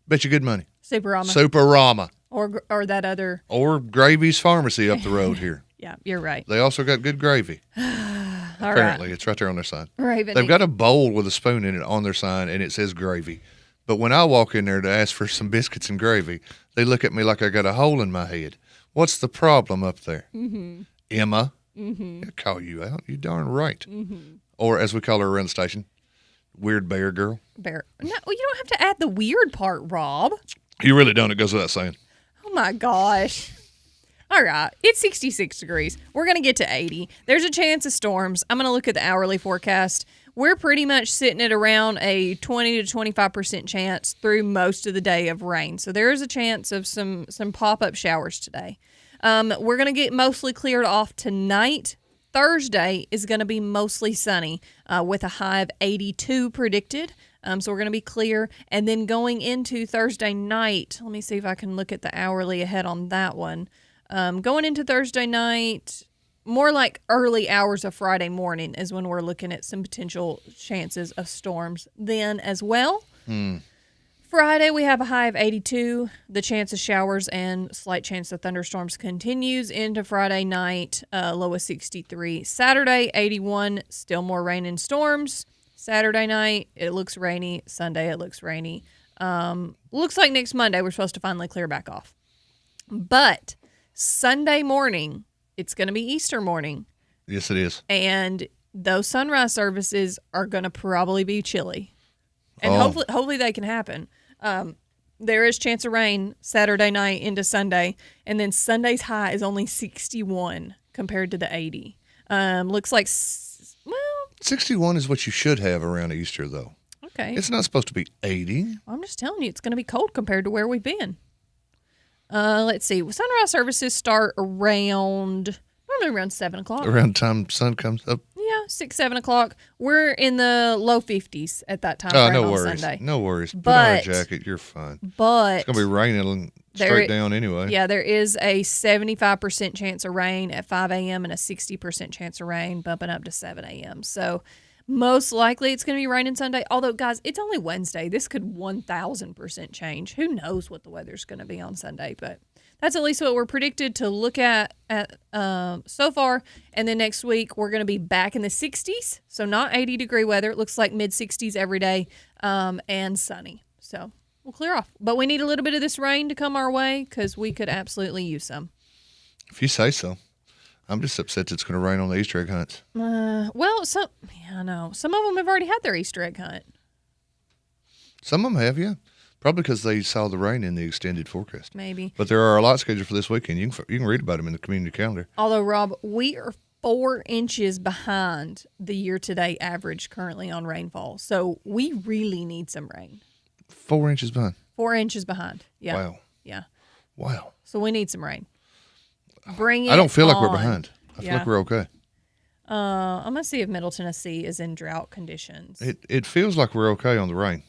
Bet you good money. Superama. Superama. Or that other. Or Gravy's Pharmacy up the road here. Yeah, you're right. They also got good gravy. Apparently. It's right there on their sign. Raven. They've got a bowl with a spoon in it on their sign, and it says gravy. But when I walk in there to ask for some biscuits and gravy, they look at me like I got a hole in my head. What's the problem up there? Mm-hmm. Emma. Mm-hmm. I call you out. You darn right. Mm-hmm. Or as we call her around the station, Weird Bear Girl. Bear. No, you don't have to add the weird part, Rob. You really don't. It goes without saying. Oh, my gosh. All right. It's 66 degrees. We're going to get to 80. There's a chance of storms. I'm going to look at the hourly forecast. we're pretty much sitting at around a 20 to 25% chance through most of the day of rain. So there is a chance of some pop-up showers today. We're going to get mostly cleared off tonight. Thursday is going to be mostly sunny with a high of 82 predicted. So we're going to be clear. And then going into Thursday night, let me see if I can look at the hourly ahead on that one. Going into Thursday night, more like early hours of Friday morning is when we're looking at some potential chances of storms then as well. Friday, we have a high of 82. The chance of showers and slight chance of thunderstorms continues into Friday night, low of 63. Saturday, 81, still more rain and storms. Saturday night, it looks rainy. Sunday, it looks rainy. Looks like next Monday, we're supposed to finally clear back off. But Sunday morning, it's going to be Easter morning. Yes, it is. And those sunrise services are going to probably be chilly. And hopefully they can happen. There is chance of rain Saturday night into Sunday. And then Sunday's high is only 61 compared to the 80. Looks like, 61 is what you should have around Easter, though. Okay. It's not supposed to be 80. I'm just telling you, it's going to be cold compared to where we've been. Let's see. Sunrise services start normally around 7 o'clock. Around the time sun comes up. Yeah, 6, 7 o'clock. We're in the low 50s at that time. Oh, no on worries. Sunday. No worries. Put But, on a jacket. You're fine. But it's going to be raining straight down anyway. Yeah, there is a 75% chance of rain at 5 a.m. and a 60% chance of rain bumping up to 7 a.m. So most likely it's going to be raining Sunday. Although, guys, it's only Wednesday. This could 1,000% change. Who knows what the weather's going to be on Sunday, but that's at least what we're predicted to look at so far. And then next week, we're going to be back in the 60s. So not 80-degree weather. It looks like mid-60s every day and sunny. So we'll clear off. But we need a little bit of this rain to come our way because we could absolutely use some. If you say so. I'm just upset that it's going to rain on the Easter egg hunts. I know. Some of them have already had their Easter egg hunt. Some of them have, yeah. Probably because they saw the rain in the extended forecast. Maybe. But there are a lot scheduled for this weekend. You can read about them in the community calendar. Although, Rob, we are 4 inches behind the year-to-date average currently on rainfall. So we really need some rain. 4 inches behind. 4 inches behind. Yeah. Wow. Yeah. Wow. So we need some rain. Bring it I don't feel like we're on. behind. I feel like we're okay. I'm going to see if Middle Tennessee is in drought conditions. It feels like we're okay on the rain.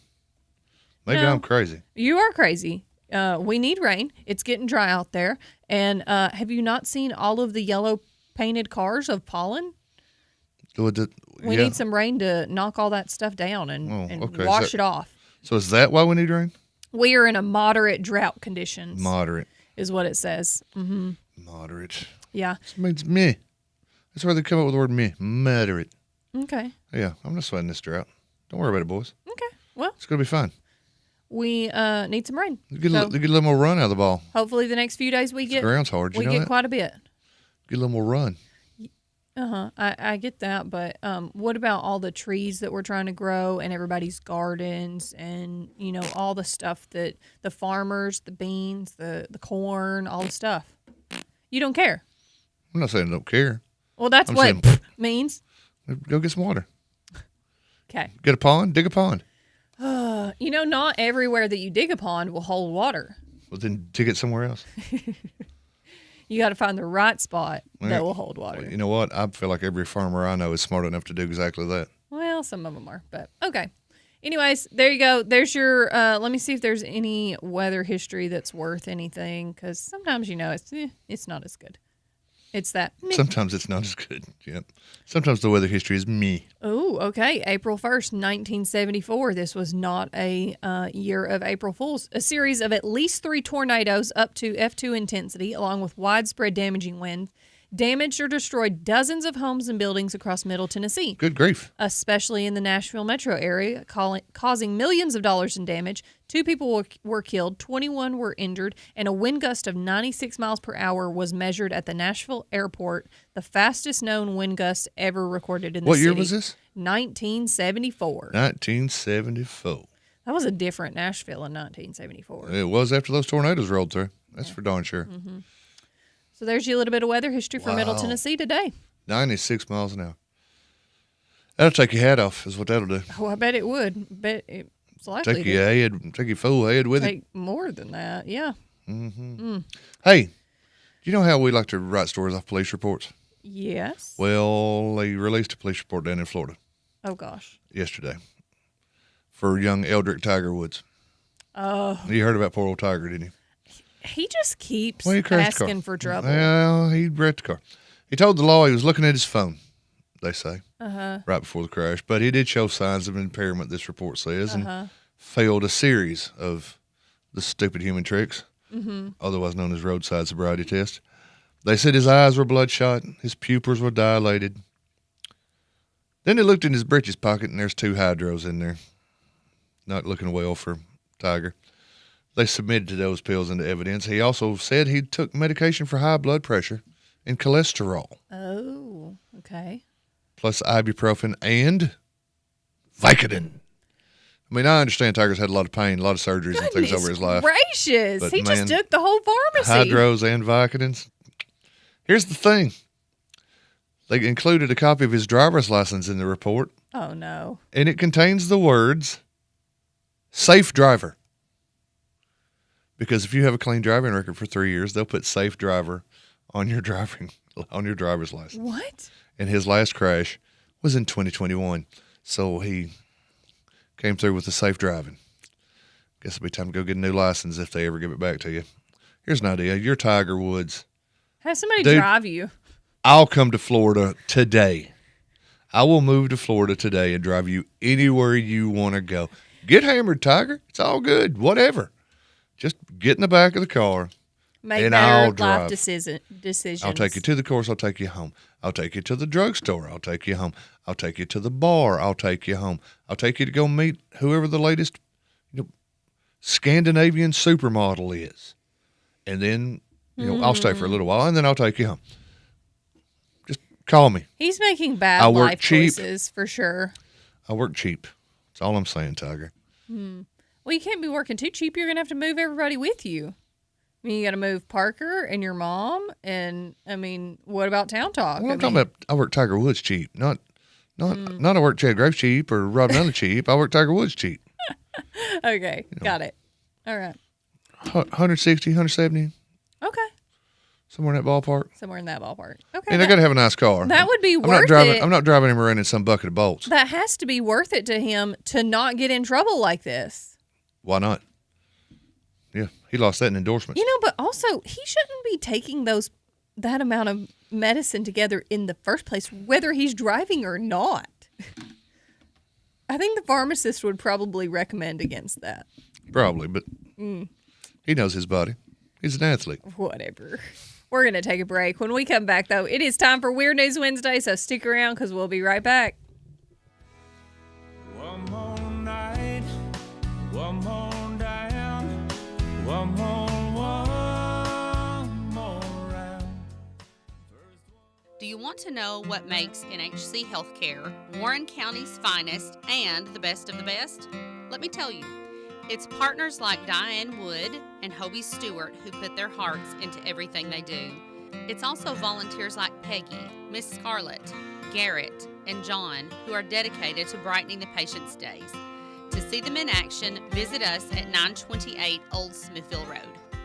Maybe No. I'm crazy. You are crazy. We need rain. It's getting dry out there. And have you not seen all of the yellow painted cars of pollen? We need some rain to knock all that stuff down and okay. wash it off. So is that why we need rain? We are in a moderate drought conditions. Moderate. Is what it says. Mm-hmm. Moderate. Yeah. It means meh. That's where they come up with the word meh. Moderate. Okay. Yeah, I'm not sweating this drought. Don't worry about it, boys. Okay. Well, it's going to be fine. We need some rain. Get a little more run out of the ball. Hopefully the next few days we get The ground's hard. You we know get that? quite a bit. Get a little more run. I get that, but what about all the trees that we're trying to grow and everybody's gardens and all the stuff that the farmers, the beans, the corn, all the stuff. You don't care. I'm not saying I don't care. Well, that's I'm what saying, means. Go get some water. Okay. Get a pond. Dig a pond. Not everywhere that you dig a pond will hold water. Well, then dig it somewhere else. You got to find the right spot that Yeah. will hold water. Well, you know what? I feel like every farmer I know is smart enough to do exactly that. Well, some of them are, but okay. Anyways, there you go. There's your, let me see if there's any weather history that's worth anything, because sometimes, it's not as good. It's that. Meh. Sometimes it's not as good. Yep. Sometimes the weather history is me. Oh, okay. April 1st, 1974. This was not a year of April Fools. A series of at least 3 tornadoes up to F2 intensity, along with widespread damaging wind, damaged or destroyed dozens of homes and buildings across Middle Tennessee. Good grief. Especially in the Nashville metro area, causing millions of dollars in damage. 2 people were killed, 21 were injured, and a wind gust of 96 miles per hour was measured at the Nashville airport, the fastest known wind gust ever recorded in the city. What year was this? 1974. 1974. That was a different Nashville in 1974. It was after those tornadoes rolled through. That's for darn sure. Mm-hmm. So there's your little bit of weather history for Middle Wow. Tennessee today. 96 miles an hour. That'll take your hat off, is what that'll do. Oh, I bet it would. Bet it's likely Take your head, take your full head with it. take more than that. Yeah. Mm-hmm. Hey, do you know how we like to write stories off police reports? Yes. Well, they released a police report down in Florida Oh gosh. yesterday for young Eldrick Tiger Woods. Oh. You heard about poor old Tiger, didn't you? He just keeps Well, he crashed the car. asking for trouble. Well, he wrecked the car. He told the law he was looking at his phone, they say, right before the crash. But he did show signs of impairment, this report says, and failed a series of the stupid human tricks, otherwise known as roadside sobriety tests. They said his eyes were bloodshot, his pupils were dilated. Then they looked in his breeches pocket, and there's 2 hydros in there. Not looking well for Tiger. They submitted those pills into evidence. He also said he took medication for high blood pressure and cholesterol, Oh, okay. plus ibuprofen and Vicodin. I mean, I understand Tiger's had a lot of pain, a lot of surgeries and things over his life. Gracious. But He just man, took the whole pharmacy. Hydros and Vicodins. Here's the thing. They included a copy of his driver's license in the report, Oh no. and it contains the words, safe driver. Because if you have a clean driving record for 3 years, they'll put safe driver on your driver's license. What? And his last crash was in 2021. So he came through with the safe driving. Guess it'll be time to go get a new license if they ever give it back to you. Here's an idea. You're Tiger Woods. Have somebody Dude, drive you. I'll come to Florida today. I will move to Florida today and drive you anywhere you want to go. Get hammered, Tiger. It's all good. Whatever. Just get in the back of the car. Make and better I'll life drive. decisions. I'll take you to the course. I'll take you home. I'll take you to the drugstore. I'll take you home. I'll take you to the bar. I'll take you home. I'll take you to go meet whoever the latest Scandinavian supermodel is. And then, I'll stay for a little while, and then I'll take you home. Just call me. He's making bad I work life cheap. choices for sure. I work cheap. That's all I'm saying, Tiger. Well, you can't be working too cheap. You're going to have to move everybody with you. I mean, you got to move Parker and your mom. And, I mean, what about Town Talk? Well, I'm talking about I work Tiger Woods cheap. Not I work Chad Graves cheap or Rob Nunnally cheap. I work Tiger Woods cheap. Okay, got it. All right. 160, 170, Okay. somewhere in that ballpark. Somewhere in that ballpark. Okay. And I got to have a nice car. That would be I'm worth not driving. it. I'm not driving him around in some bucket of bolts. That has to be worth it to him to not get in trouble like this. Why not? Yeah, he lost that in endorsements. You know, but also he shouldn't be taking that amount of medicine together in the first place, whether he's driving or not. I think the pharmacist would probably recommend against that. Probably, but he knows his body. He's an athlete. Whatever. We're going to take a break. When we come back, though, it is time for Weird News Wednesday, so stick around because we'll be right back. One more night, one more down, one more round. Do you want to know what makes NHC Healthcare Warren County's finest and the best of the best? Let me tell you. It's partners like Diane Wood and Hobie Stewart who put their hearts into everything they do. It's also volunteers like Peggy, Miss Scarlett, Garrett, and John who are dedicated to brightening the patient's days. To see them in action, visit us at 928 Old Smithville Road,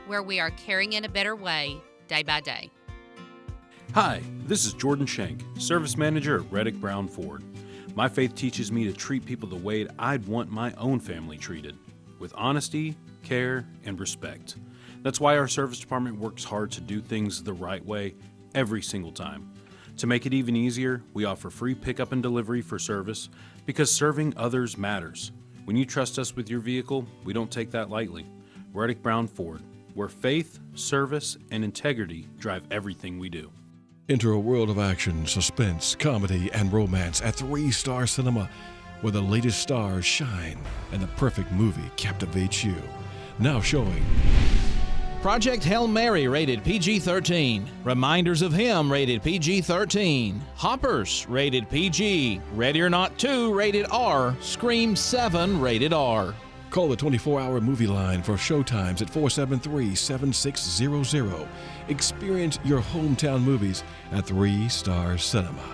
where we are carrying in a better way day by day. Hi, this is Jordan Shank, Service Manager at Reddick Brown Ford. My faith teaches me to treat people the way I'd want my own family treated, with honesty, care, and respect. That's why our service department works hard to do things the right way every single time. To make it even easier, we offer free pickup and delivery for service because serving others matters. When you trust us with your vehicle, we don't take that lightly. Reddick Brown Ford, where faith, service, and integrity drive everything we do. Enter a world of action, suspense, comedy, and romance at 3-Star Cinema, where the latest stars shine and the perfect movie captivates you. Now showing Project Hail Mary, rated PG-13. Reminders of Him, rated PG-13. Hoppers, rated PG. Ready or Not 2, rated R. Scream 7, rated R. Call the 24-hour movie line for showtimes at 473-7600. Experience your hometown movies at 3-Star Cinema.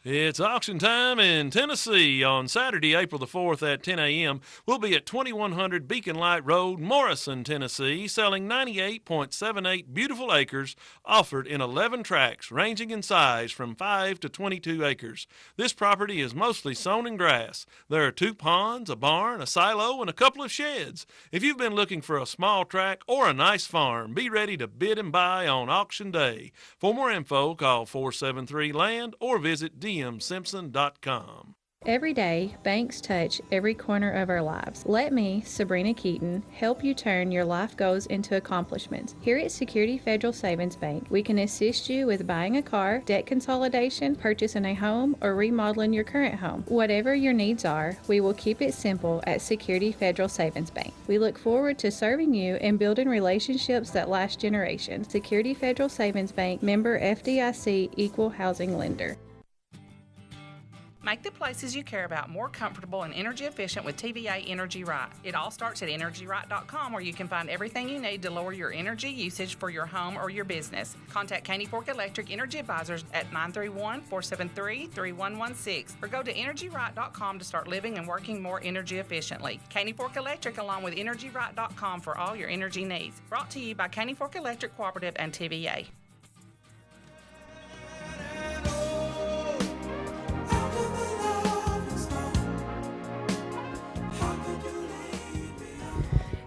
It's auction time in Tennessee on Saturday, April the 4th at 10 a.m. We'll be at 2100 Beacon Light Road, Morrison, Tennessee, selling 98.78 beautiful acres offered in 11 tracts ranging in size from 5 to 22 acres. This property is mostly sown in grass. There are 2 ponds, a barn, a silo, and a couple of sheds. If you've been looking for a small tract or a nice farm, be ready to bid and buy on auction day. For more info, call 473-LAND or visit dmsimpson.com. Every day, banks touch every corner of our lives. Let me, Sabrina Keaton, help you turn your life goals into accomplishments. Here at Security Federal Savings Bank, we can assist you with buying a car, debt consolidation, purchasing a home, or remodeling your current home. Whatever your needs are, we will keep it simple at Security Federal Savings Bank. We look forward to serving you and building relationships that last generations. Security Federal Savings Bank, member FDIC, equal housing lender. Make the places you care about more comfortable and energy efficient with TVA Energy Right. It all starts at EnergyRight.com, where you can find everything you need to lower your energy usage for your home or your business. Contact Caney Fork Electric Energy Advisors at 931-473-3116 or go to EnergyRight.com to start living and working more energy efficiently. Caney Fork Electric along with EnergyRight.com for all your energy needs. Brought to you by Caney Fork Electric Cooperative and TVA.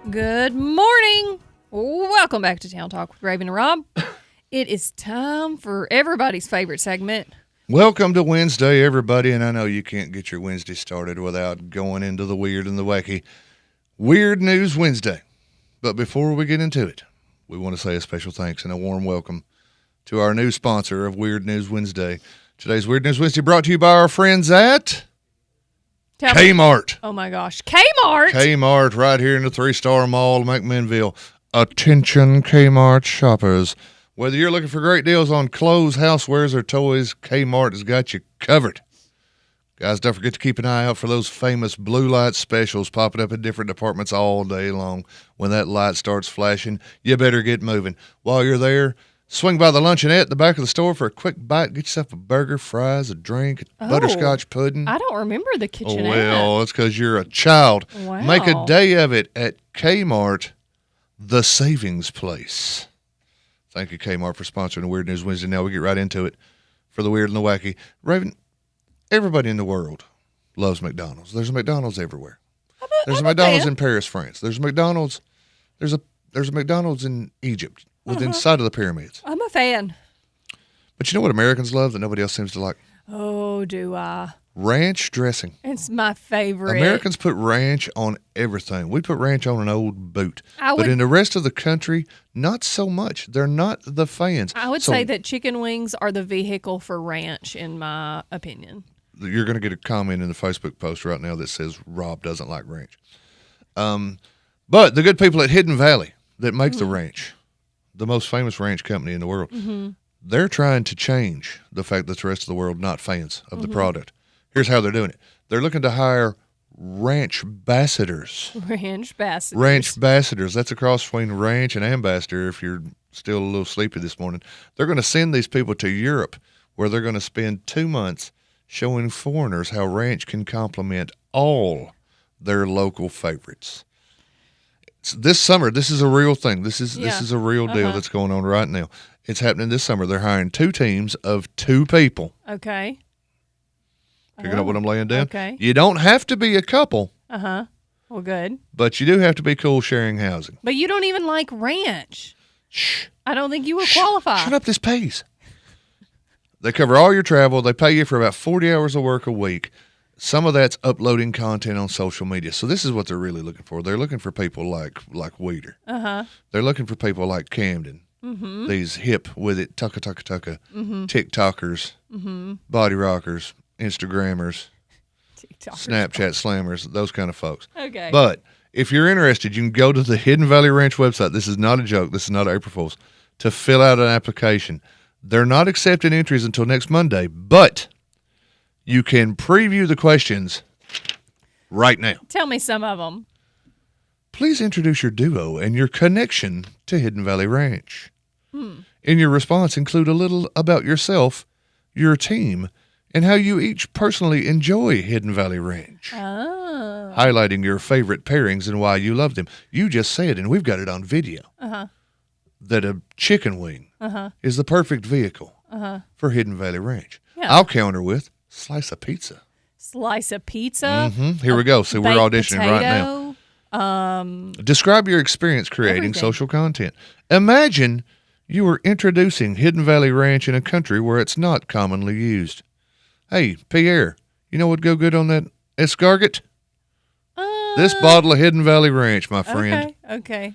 Good morning. Welcome back to Town Talk with Raven and Rob. It is time for everybody's favorite segment. Welcome to Wednesday, everybody, and I know you can't get your Wednesday started without going into the weird and the wacky. Weird News Wednesday. But before we get into it, we want to say a special thanks and a warm welcome to our new sponsor of Weird News Wednesday. Today's Weird News Wednesday brought to you by our friends at Kmart. Oh my gosh. Kmart? Kmart right here in the 3-Star Mall, McMinnville. Attention Kmart shoppers. Whether you're looking for great deals on clothes, housewares, or toys, Kmart has got you covered. Guys, don't forget to keep an eye out for those famous blue light specials popping up in different departments all day long. When that light starts flashing, you better get moving. While you're there, swing by the luncheonette at the back of the store for a quick bite. Get yourself a burger, fries, a drink, butterscotch pudding. I don't remember the kitchenette. Well, it's because you're a child. Wow. Make a day of it at Kmart, the savings place. Thank you, Kmart, for sponsoring the Weird News Wednesday. Now we get right into it for the weird and the wacky. Raven, everybody in the world loves McDonald's. There's a McDonald's everywhere. There's a McDonald's in Paris, France. There's a McDonald's. There's a McDonald's in Egypt, within sight of the pyramids. I'm a fan. But you know what Americans love that nobody else seems to like? Oh, do I? Ranch dressing. It's my favorite. Americans put ranch on everything. We put ranch on an old boot. But in the rest of the country, not so much. They're not the fans. I would say that chicken wings are the vehicle for ranch, in my opinion. You're going to get a comment in the Facebook post right now that says Rob doesn't like ranch. But the good people at Hidden Valley that make the ranch, the most famous ranch company in the world, they're trying to change the fact that the rest of the world not fans of the product. Here's how they're doing it. They're looking to hire ranch ambassadors. Ranch ambassadors. Ranch ambassadors. That's a cross between ranch and ambassador if you're still a little sleepy this morning. They're going to send these people to Europe where they're going to spend 2 months showing foreigners how ranch can complement all their local favorites. This summer, this is a real thing. This is a real deal that's going on right now. It's happening this summer. They're hiring 2 teams of 2 people. Okay. Picking up what I'm laying down? Okay. You don't have to be a couple. Well, good. But you do have to be cool sharing housing. But you don't even like ranch. Shh. I don't think you would qualify. Shut up, this pays. They cover all your travel. They pay you for about 40 hours of work a week. Some of that's uploading content on social media. So this is what they're really looking for. They're looking for people like Weeder. They're looking for people like Camden. These hip with it, tucka, TikTokers, body rockers, Instagrammers, Snapchat slammers, those kind of folks. Okay. But if you're interested, you can go to the Hidden Valley Ranch website. This is not a joke. This is not April Fool's. To fill out an application. They're not accepting entries until next Monday, but you can preview the questions right now. Tell me some of them. Please introduce your duo and your connection to Hidden Valley Ranch. In your response, include a little about yourself, your team, and how you each personally enjoy Hidden Valley Ranch, Oh. highlighting your favorite pairings and why you love them. You just said, and we've got it on video, Uh-huh. that a chicken wing Uh-huh. is the perfect vehicle Uh-huh. for Hidden Valley Ranch. Yeah. I'll counter with slice of pizza. Slice of pizza. Here we go. So we're baked auditioning right now. potato, Describe your experience creating everything. social content. Imagine you were introducing Hidden Valley Ranch in a country where it's not commonly used. Hey, Pierre, you know what'd go good on that escargot? This bottle of Hidden Valley Ranch, my friend. Okay.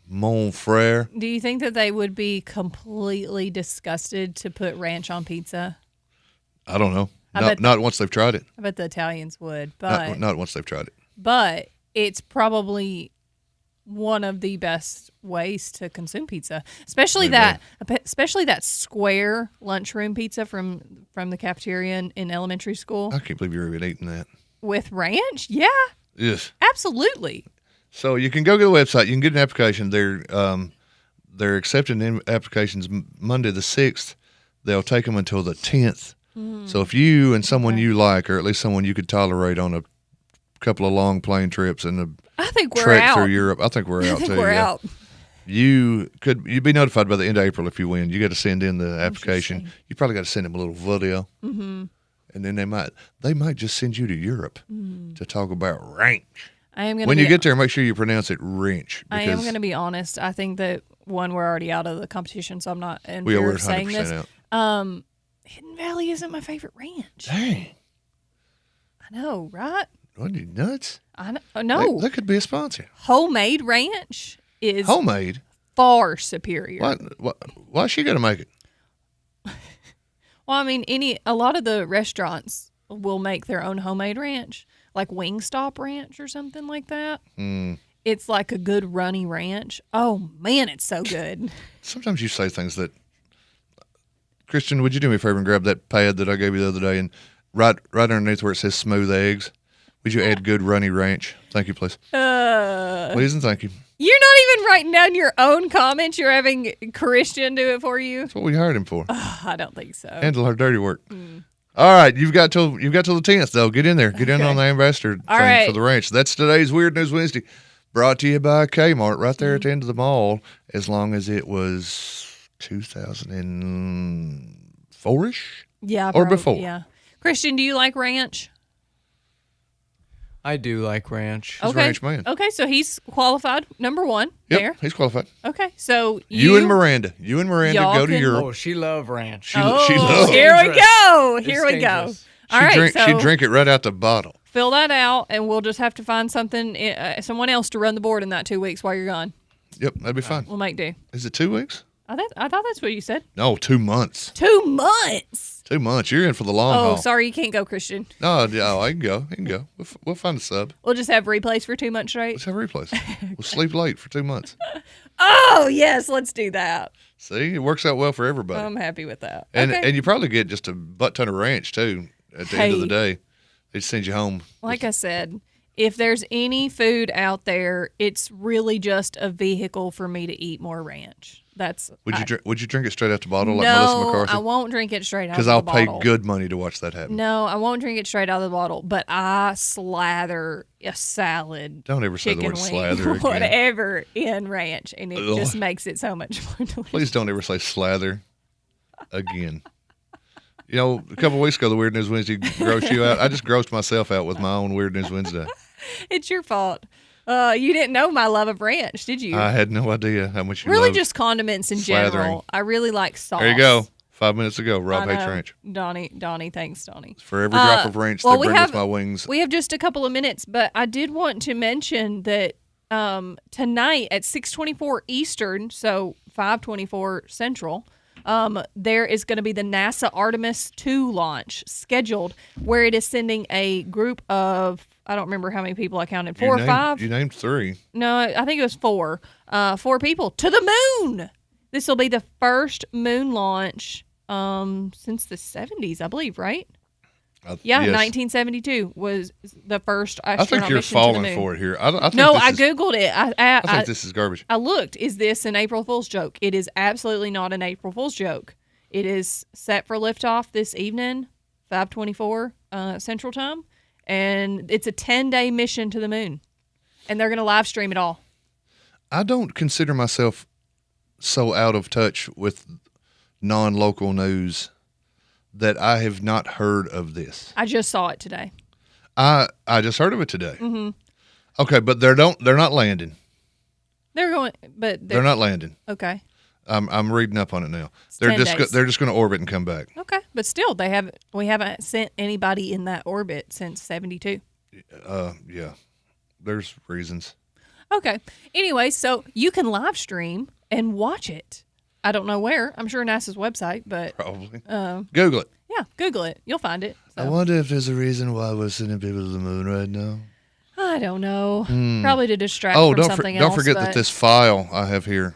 Mon frere. Do you think that they would be completely disgusted to put ranch on pizza? I don't know. I bet Not once they've tried it. I bet the Italians would, but Not once they've tried it. but it's probably one of the best ways to consume pizza, especially that square lunchroom pizza from the cafeteria in elementary school I can't believe you're even eating that. with ranch. Yeah, Yes. absolutely. So you can go to the website. You can get an application. They're accepting applications Monday the 6th. They'll take them until the 10th. So if you and someone you like, or at least someone you could tolerate on a couple of long plane trips and a I think we're trek out. through Europe, I think we're I out think too. we're yeah. out. You'd be notified by the end of April if you win. You got to send in the application. You probably got to send them a little video, Mm-hmm. and then they might just send you to Europe to talk about ranch. I am gonna. When be, you get there, make sure you pronounce it ranch. I am because going to be honest. I think that one, we're already out of the competition, so I'm not in We fear are of saying 100% this. out. Hidden Valley isn't my favorite ranch. Dang. I know, right? What are you nuts? I know. No, That could be a sponsor. homemade ranch is Homemade? far superior. Why she got to make it? Well, I mean, a lot of the restaurants will make their own homemade ranch, like Wingstop Ranch or something like that. It's like a good runny ranch. Oh man, it's so good. Sometimes you say things that. Christian, would you do me a favor and grab that pad that I gave you the other day and right underneath where it says smooth eggs, would you add good runny ranch? Thank you, please. Please and thank you. You're not even writing down your own comments. You're having Christian do it for you. That's what we hired him for. I don't think so. Handle our dirty work. All right, you've got till the 10th though. Get in there. Get in on the ambassador All thing right. for the ranch. That's today's Weird News Wednesday, brought to you by Kmart right there at the end of the mall. As long as it was 2004-ish, Yeah, or probably, before. Yeah, Christian, do you like ranch? I do like ranch. He's a ranch man. Okay, so he's qualified. Number one Yep, there. he's qualified. Okay, so You and Miranda y'all go to can- Europe. Oh, she love ranch. She loves. Here we go. It's Here we go. dangerous. All right, so She'd drink it right out the bottle. fill that out, and we'll just have to find someone else to run the board in that 2 weeks while you're gone. Yep, that'd be fine. We'll make do. Is it 2 weeks? I thought that's what you said. No, 2 months. 2 months. 2 months. You're in for the long Oh, haul. sorry, you can't go, Christian. No, yeah, I can go. You can go. We'll find a sub. We'll just have replays for 2 months straight. Let's have replays. We'll sleep late for 2 months. Oh yes, let's do that. See, it works out well for everybody. I'm happy with that. And okay. and you probably get just a butt ton of ranch too at the end of the day. They send you home. Like I said, if there's any food out there, it's really just a vehicle for me to eat more ranch. That's Would you drink it straight out the bottle like Melissa no, McCarthy? I won't drink it straight out of Because the I'll bottle. pay good money to watch that happen. No, I won't drink it straight out of the bottle, but I slather a salad. Don't ever say the chicken word wing, slather again. whatever in ranch, and it Ugh. just makes it so much more delicious. Please don't ever say slather again. You know, a couple of weeks ago, the Weird News Wednesday grossed you out. I just grossed myself out with my own Weird News Wednesday. It's your fault. You didn't know my love of ranch, did you? I had no idea how much you really loved just condiments in slathering. general. I really like sauce. There you go. 5 minutes ago, Rob I hates know. ranch. Donnie, thanks, Donnie. For every drop of ranch well, they we bring have, with my wings. We have just a couple of minutes, but I did want to mention that tonight at 6:24 Eastern, so 5:24 Central, there is going to be the NASA Artemis II launch scheduled, where it is sending a group of, I don't remember how many people I counted, four or five? You named 3. No, I think it was 4. 4 people to the moon. This will be the first moon launch since the 70s, I believe, right? Yeah, yes. 1972 was the first I astronaut think you're mission to the falling moon. for it here. I think No, this I is, Googled it. I think this is garbage. I looked. Is this an April Fool's joke? It is absolutely not an April Fool's joke. It is set for liftoff this evening. 5:24 Central Time, and it's a 10-day mission to the moon, and they're going to live stream it all. I don't consider myself so out of touch with non-local news that I have not heard of this. I just saw it today. I just heard of it today. Mm-hmm. Okay, but they're not landing. They're going, but They're not landing. Okay. I'm reading up on it now. It's They're 10 just days. they're just going to orbit and come back. Okay, but still, we haven't sent anybody in that orbit since 72. Yeah. There's reasons. Okay. Anyway, so you can live stream and watch it. I don't know where. I'm sure NASA's website, but probably Google it. Yeah, Google it. You'll find it. I wonder if there's a reason why we're sending people to the moon right now. I don't know. Probably to distract Oh, from something else. don't forget but- that this file I have here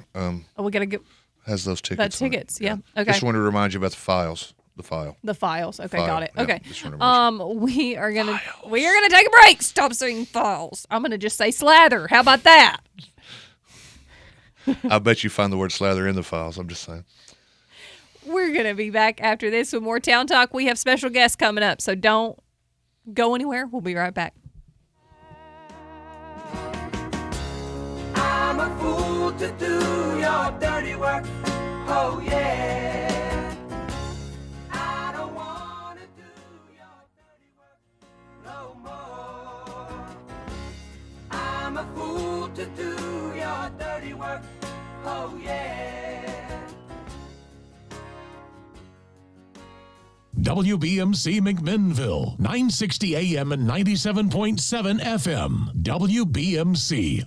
we gotta get has those tickets. on it. tickets. Yeah. Okay. Just wanted to remind you about the files. The file. The files. Okay, File, got it. yeah, Okay. just wanted to We are gonna take a break. Stop saying files. I'm gonna just say slather. How about that? I bet you find the word slather in the files. I'm just saying. We're gonna be back after this with more Town Talk. We have special guests coming up, so don't go anywhere. We'll be right back. I'm a fool to do your dirty work. Oh yeah. I don't wanna do your dirty work no more. I'm a fool to do your dirty work. Oh yeah. WBMC McMinnville, 960 AM and 97.7 FM. WBMC.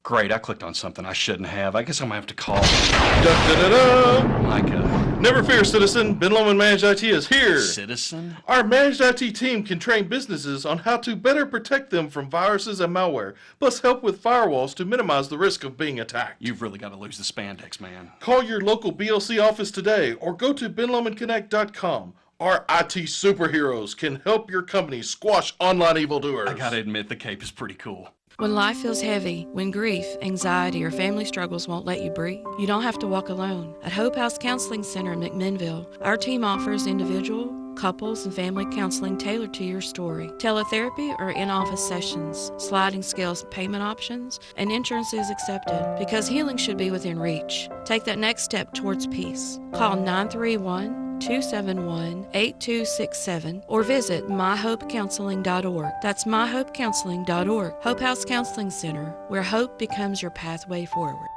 Great, I clicked on something I shouldn't have. I guess I'm gonna have to call Da-da-da-da. Micah. Never fear, citizen. Ben Lomond Managed IT is here. Citizen? Our Managed IT team can train businesses on how to better protect them from viruses and malware, plus help with firewalls to minimize the risk of being attacked. You've really got to lose the spandex, man. Call your local BLC office today or go to benlomandconnect.com. Our IT superheroes can help your company squash online evildoers. I gotta admit, the cape is pretty cool. When life feels heavy, when grief, anxiety, or family struggles won't let you breathe, you don't have to walk alone. At Hope House Counseling Center in McMinnville, our team offers individual, couples, and family counseling tailored to your story. Teletherapy or in-office sessions, sliding scales payment options, and insurance is accepted because healing should be within reach. Take that next step towards peace. Call 931-271-8267 or visit myhopecounseling.org. That's myhopecounseling.org. Hope House Counseling Center, where hope becomes your pathway forward.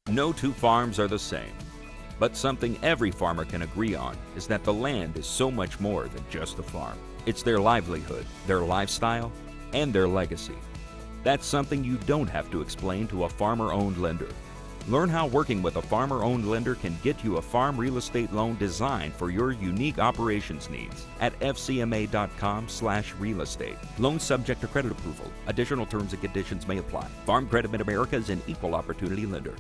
No two farms are the same, but something every farmer can agree on is that the land is so much more than just a farm. It's their livelihood, their lifestyle, and their legacy. That's something you don't have to explain to a farmer-owned lender. Learn how working with a farmer-owned lender can get you a farm real estate loan designed for your unique operations needs at fcma.com/real estate. Loan subject to credit approval. Additional terms and conditions may apply. Farm Credit Mid-America is an equal opportunity lender.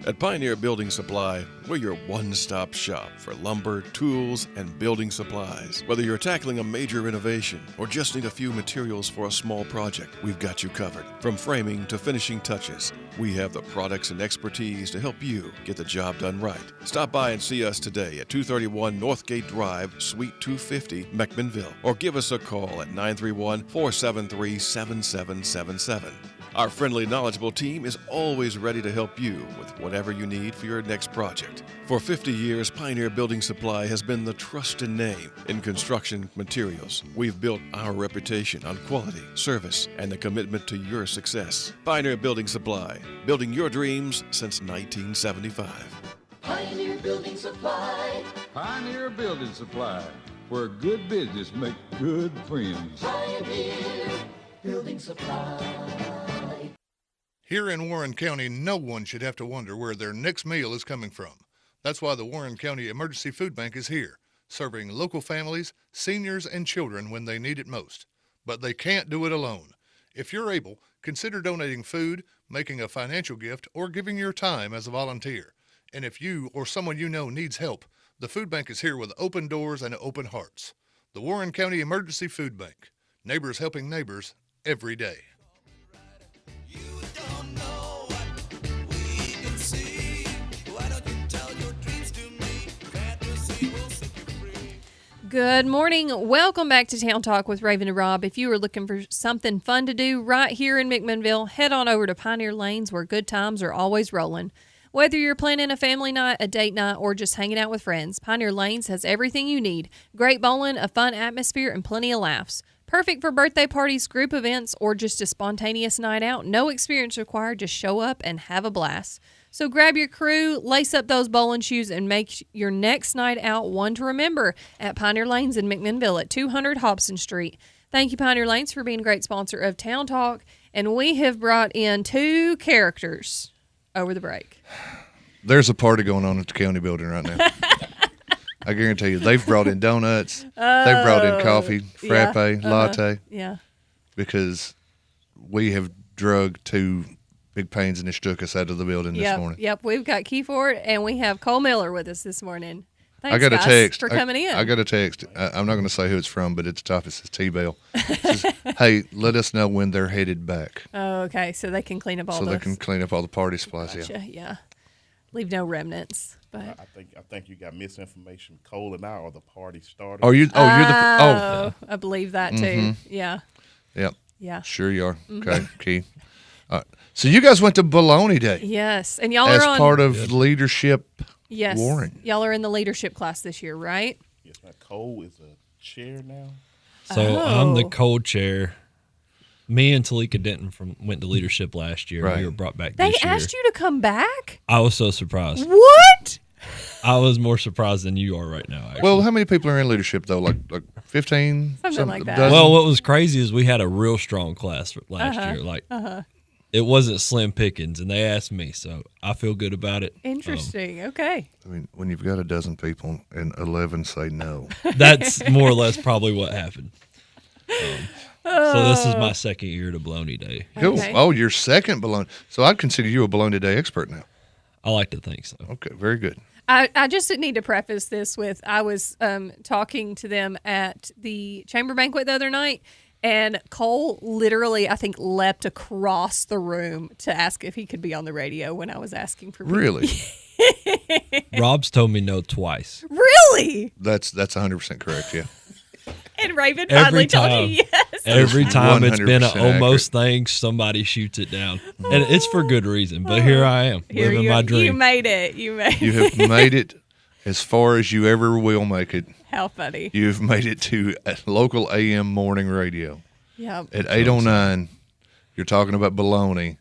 At Pioneer Building Supply, we're your one-stop shop for lumber, tools, and building supplies. Whether you're tackling a major renovation or just need a few materials for a small project, we've got you covered. From framing to finishing touches, we have the products and expertise to help you get the job done right. Stop by and see us today at 231 Northgate Drive, Suite 250, McMinnville, or give us a call at 931-473-7777. Our friendly, knowledgeable team is always ready to help you with whatever you need for your next project. For 50 years, Pioneer Building Supply has been the trusted name in construction materials. We've built our reputation on quality, service, and the commitment to your success. Pioneer Building Supply, building your dreams since 1975. Pioneer Building Supply. Pioneer Building Supply, where good business make good friends. Pioneer Building Supply. Here in Warren County, no one should have to wonder where their next meal is coming from. That's why the Warren County Emergency Food Bank is here, serving local families, seniors, and children when they need it most. But they can't do it alone. If you're able, consider donating food, making a financial gift, or giving your time as a volunteer. And if you or someone you know needs help, the food bank is here with open doors and open hearts. The Warren County Emergency Food Bank. Neighbors helping neighbors every day. Good morning. Welcome back to Town Talk with Raven and Rob. If you are looking for something fun to do right here in McMinnville, head on over to Pioneer Lanes where good times are always rolling. Whether you're planning a family night, a date night, or just hanging out with friends, Pioneer Lanes has everything you need. Great bowling, a fun atmosphere, and plenty of laughs. Perfect for birthday parties, group events, or just a spontaneous night out. No experience required. Just show up and have a blast. So grab your crew, lace up those bowling shoes, and make your next night out one to remember at Pioneer Lanes in McMinnville at 200 Hobson Street. Thank you, Pioneer Lanes, for being a great sponsor of Town Talk. And we have brought in two characters over the break. There's a party going on at the county building right now. I guarantee you, they've brought in donuts. They've brought in coffee, frappe, latte. Yeah. Because we have drug two big pains in the stuck us out of the building this morning. Yep, we've got Keith Ford and we have Cole Miller with us this morning. Thanks, I got a guys, text for coming in. I got a text. I'm not going to say who it's from, but at the top it says T-Bell. It says, hey, let us know when they're headed back. Oh, okay, so they can clean up all they can clean up all the party supplies. Gotcha, yeah. Leave no remnants. But I think you got misinformation. Cole and I are the party starters. Oh, you're the I believe that too. Mm-hmm. Yeah. Yep. Yeah. Sure you are. Mm-hmm. Okay, Keith. So you guys went to Bologna Day. Yes, and y'all as are on part of leadership. Yes, Warren. Y'all are in the leadership class this year, right? Yes, ma'am. Cole is a chair now. So I'm the co-chair. Me and Talika Denton went to leadership last year. Right. We were brought back They this year. asked you to come back? I was so surprised. What? I was more surprised than you are right now, actually. Well, how many people are in leadership, though? Like 15? Something like that. Dozen? Well, what was crazy is we had a real strong class last year. Like it wasn't slim pickings, and they asked me, so I feel good about it. Interesting. Okay. I mean, when you've got a dozen people and 11 say no, That's more or less probably what happened. So this is my second year to Bologna Day. Cool. Oh, your second bologna. So I'd consider you a bologna day expert now. I like to think so. Okay, very good. I just need to preface this with I was talking to them at the chamber banquet the other night, and Cole literally, I think, leapt across the room to ask if he could be on the radio when I was asking for people. Really? Rob's told me no twice. Really? That's 100% correct. Yeah. And Raven finally told you yes. Every time it's been an 100% almost thing, somebody shoots it down. And it's for good reason. But here I am, Here living you, my dream. You made it. You made You have made it as far as you ever will make it. How funny. You've made it to a local AM morning radio. Yep. At 8:09, you're talking about bologna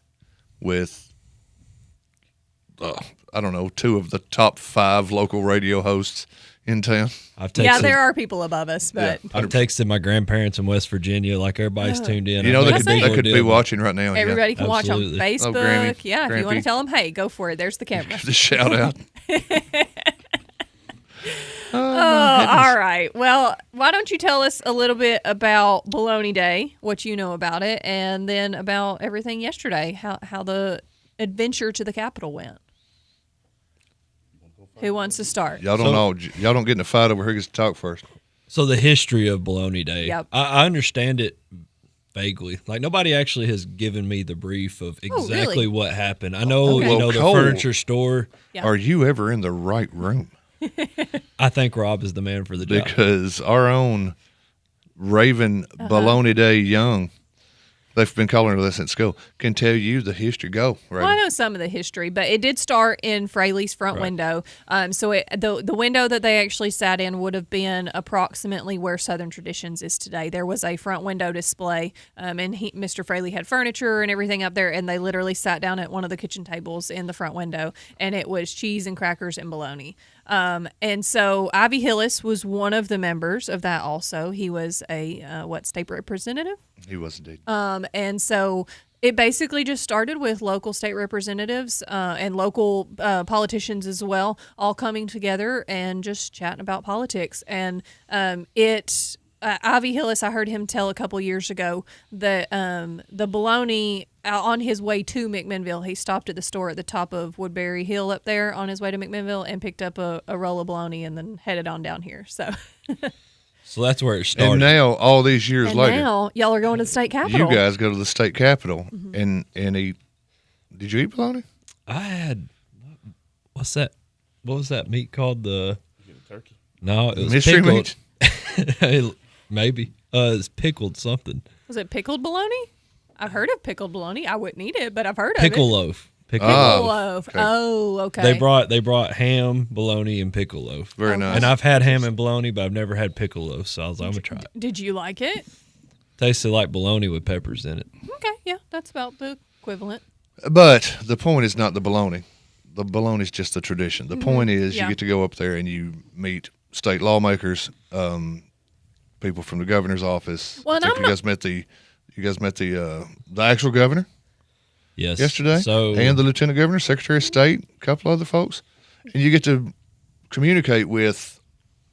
with, I don't know, 2 of the top 5 local radio hosts in town. Yeah, there are people above us, but I've texted my grandparents in West Virginia, like everybody's tuned in. You know, I they make could, a big they could be deal. watching right now. everybody can watch on Absolutely. Facebook. Oh, Grammy, if you want Grampy. to tell them, hey, go for it. There's the camera. The shout out. Oh, all right. Well, why don't you tell us a little bit about Bologna Day, what you know about it, and then about everything yesterday, how the adventure to the Capitol went. Who wants to start? Y'all don't know. Y'all don't get in a fight over who gets to talk first. So the history of Bologna Day, Yep. I understand it vaguely. Like nobody actually has given me the brief of exactly really? what happened. I know, Okay. you know, Well, the Cole, furniture store. Yeah. Are you ever in the right room? I think Rob is the man for the job. Because our own Raven Bologna Day Young, they've been calling her this at school, can tell you the history. Go, Raven. Well, I know some of the history, but it did start in Fraley's front window. So the window that they actually sat in would have been approximately where Southern Traditions is today. There was a front window display, and Mr. Fraley had furniture and everything up there, and they literally sat down at one of the kitchen tables in the front window, and it was cheese and crackers and bologna. And so Ivy Hillis was one of the members of that also. He was a, state representative? He was indeed. And so it basically just started with local state representatives and local politicians as well, all coming together and just chatting about politics. And Ivy Hillis, I heard him tell a couple years ago that the bologna on his way to McMinnville, he stopped at the store at the top of Woodbury Hill up there on his way to McMinnville and picked up a roll of bologna and then headed on down here. So. So that's where it started. And now, all these years And later, now y'all are going to the state capitol. you guys go to the state capitol and eat. Did you eat bologna? I had, what's that? What was that meat called? The turkey. No, it was Mystery pickled. Maybe. It's pickled something. Was it pickled bologna? I've heard of pickled bologna. I wouldn't eat it, but I've heard Pickle of it. loaf. Pickle Pickle loaf. loaf. Oh, okay. They brought ham, bologna, and pickle loaf. Very nice. And I've had ham and bologna, but I've never had pickle loaf, so I was like, I'm gonna try it. Did you like it? Tasted like bologna with peppers in it. Okay, yeah, that's about the equivalent. But the point is not the bologna. The bologna is just the tradition. The point is Yeah. you get to go up there and you meet state lawmakers, people from the governor's office. Well, and I think I'm you guys met the actual governor Yes. yesterday, So and the lieutenant governor, secretary of state, a couple other folks, and you get to communicate with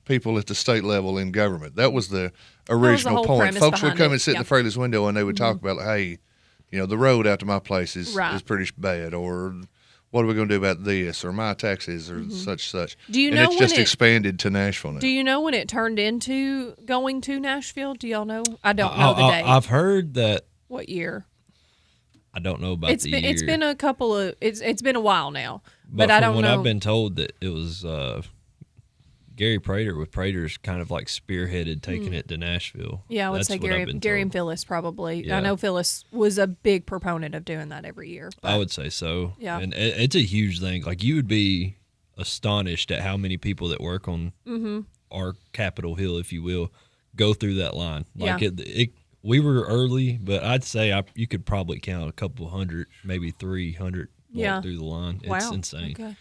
people at the state level in government. That was the original whole point. premise Folks would behind come it. and sit in Yeah. the Fraley's window and they would talk about, hey, the road out to my place is Right. pretty bad, or what are we going to do about this, or my taxes, or such. Do you and know it's when just it- expanded to Nashville now. Do you know when it turned into going to Nashville? Do y'all know? I don't know the date. I've heard that. What year? I don't know about It's the been year. it's been a couple of it's been a while now, But I from don't when know. I've been told that it was Gary Prater with Prater's kind of like spearheaded taking it to Nashville. Yeah, I would That's say what I've been Gary told. and Phyllis probably. Yeah. I know Phyllis was a big proponent of doing that every year. I would say so. Yeah. And it's a huge thing. Like you would be astonished at how many people that work on our Capitol Hill, if you will, go through that line. Like Yeah. we were early, but I'd say you could probably count a couple hundred, maybe 300 Yeah. walk through the line. It's Wow. insane. Okay.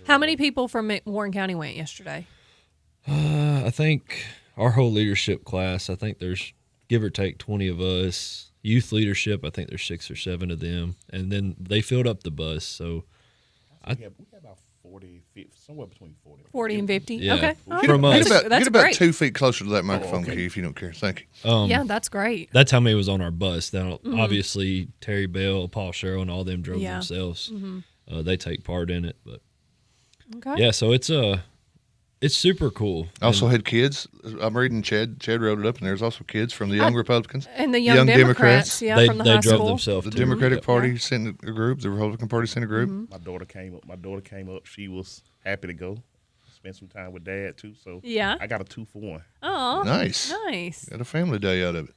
How many people from Warren County went yesterday? I think our whole leadership class, I think there's give or take 20 of us. youth leadership. I think there's 6 or 7 of them, and then they filled up the bus. So we had about 40, 50, somewhere between 40 and 50. Yeah. Okay. From us. That's Get about great. 2 feet closer to that microphone, Key, if you don't care. Thank you. Yeah, that's great. That's how many was on our bus. Now, Mhm. obviously, Terry Bell, Paul Sherrill, and all them drove Yeah. themselves. Mhm. They take part in it, but Okay. yeah. So it's super cool. Also had kids. I'm reading Chad wrote it up, and there's also kids from the Young Republicans. And the Young Democrats, yeah, from the high drove school. themselves. The too. Democratic Yep. Party sent a group. The Republican Party sent a group. My daughter came up. She was happy to go. Spend some time with Dad too. So Yeah. I got a 2-for-1. Oh, Nice. Nice. Got a family day out of it.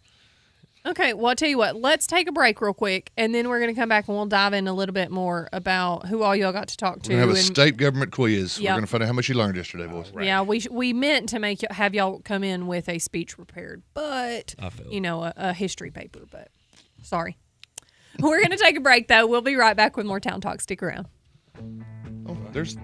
Okay, well, I'll tell you what. Let's take a break real quick, and then we're going to come back and we'll dive in a little bit more about who all y'all got to talk to. We're going to have a and- state government quiz. Yep. We're going to find out how much you learned yesterday, boys. Yeah, we meant to have y'all come in with a speech prepared, but I failed. a history paper. But sorry, we're going to take a break though. We'll be right back with more Town Talk. Stick around. Oh, there's.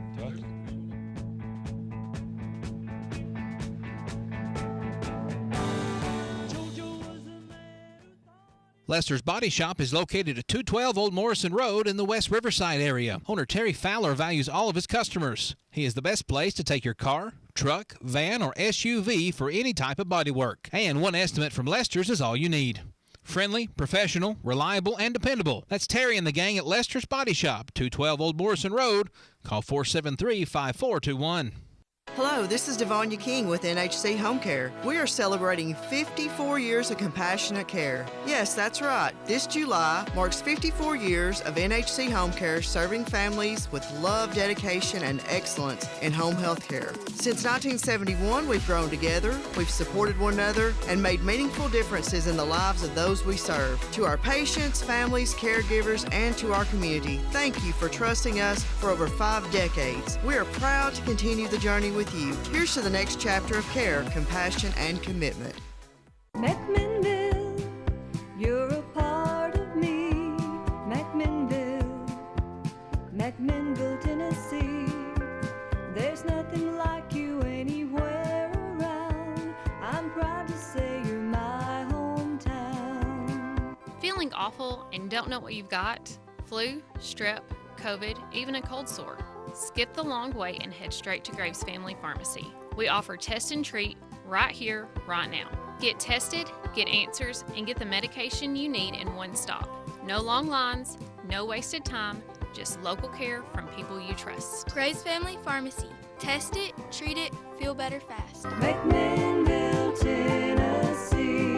Lester's Body Shop is located at 212 Old Morrison Road in the West Riverside area. Owner Terry Fowler values all of his customers. He is the best place to take your car, truck, van, or SUV for any type of body work. And one estimate from Lester's is all you need. Friendly, professional, reliable, and dependable. That's Terry and the gang at Lester's Body Shop, 212 Old Morrison Road. Call 473-5421. Hello, this is Devonia King with NHC Home Care. We are celebrating 54 years of compassionate care. Yes, that's right. This July marks 54 years of NHC Home Care serving families with love, dedication, and excellence in home health care. Since 1971, we've grown together, we've supported one another, and made meaningful differences in the lives of those we serve. To our patients, families, caregivers, and to our community, thank you for trusting us for over 5 decades. We are proud to continue the journey with you. Here's to the next chapter of care, compassion, and commitment. McMinnville, you're a part of me. McMinnville, McMinnville, Tennessee. There's nothing like you anywhere around. I'm proud to say you're my hometown. Feeling awful and don't know what you've got? Flu, strep, COVID, even a cold sore? Skip the long wait and head straight to Graves Family Pharmacy. We offer test and treat right here, right now. Get tested, get answers, and get the medication you need in one stop. No long lines, no wasted time, just local care from people you trust. Graves Family Pharmacy. Test it, treat it, feel better fast. McMinnville, Tennessee.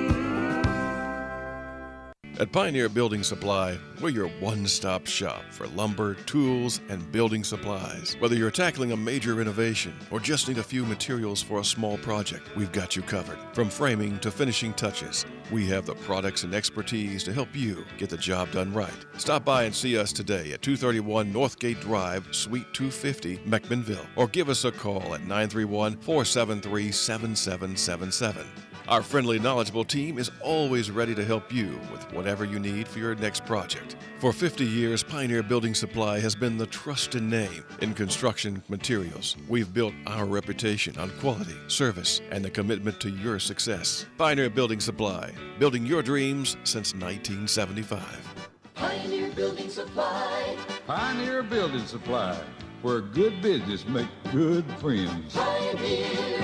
At Pioneer Building Supply, we're your one-stop shop for lumber, tools, and building supplies. Whether you're tackling a major renovation or just need a few materials for a small project, we've got you covered. From framing to finishing touches, we have the products and expertise to help you get the job done right. Stop by and see us today at 231 Northgate Drive, Suite 250, McMinnville, or give us a call at 931-473-7777. Our friendly, knowledgeable team is always ready to help you with whatever you need for your next project. For 50 years, Pioneer Building Supply has been the trusted name in construction materials. We've built our reputation on quality, service, and the commitment to your success. Pioneer Building Supply, building your dreams since 1975. Pioneer Building Supply. Pioneer Building Supply, where good business make good friends. Pioneer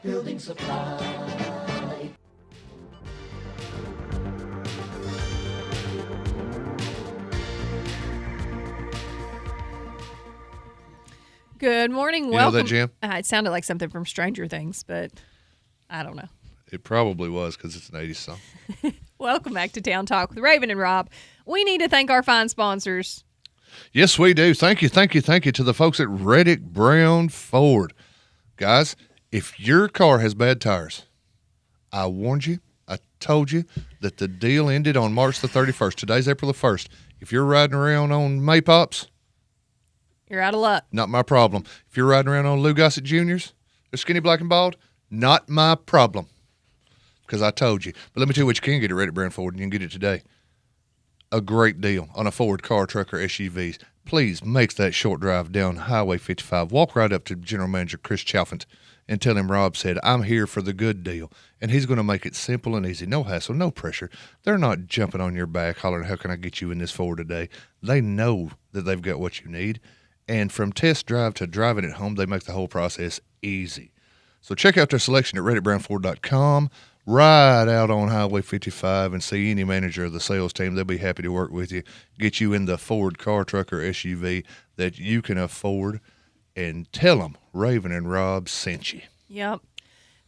Building Supply. Good morning. You know Welcome. that, Jim? It sounded like something from Stranger Things, but I don't know. It probably was because it's an 80s song. Welcome back to Town Talk with Raven and Rob. We need to thank our fine sponsors. Yes, we do. Thank you to the folks at Reddick Brown Ford. Guys, if your car has bad tires, I warned you. I told you that the deal ended on March the 31st. Today's April the 1st. If you're riding around on Maypops, You're out of luck. not my problem. If you're riding around on Lou Gossett Juniors, they're skinny, black, and bald, not my problem. Because I told you. But let me tell you what you can get at Reddick Brown Ford, and you can get it today. A great deal on a Ford car, truck, or SUVs. Please make that short drive down Highway 55. Walk right up to General Manager Chris Chalfant and tell him Rob said, I'm here for the good deal. And he's going to make it simple and easy. No hassle, no pressure. They're not jumping on your back hollering, how can I get you in this Ford today? They know that they've got what you need. And from test drive to driving it home, they make the whole process easy. So check out their selection at redditbrownford.com. Ride out on Highway 55 and see any manager of the sales team. They'll be happy to work with you, get you in the Ford car, truck, or SUV that you can afford, and tell them Raven and Rob sent you. Yep.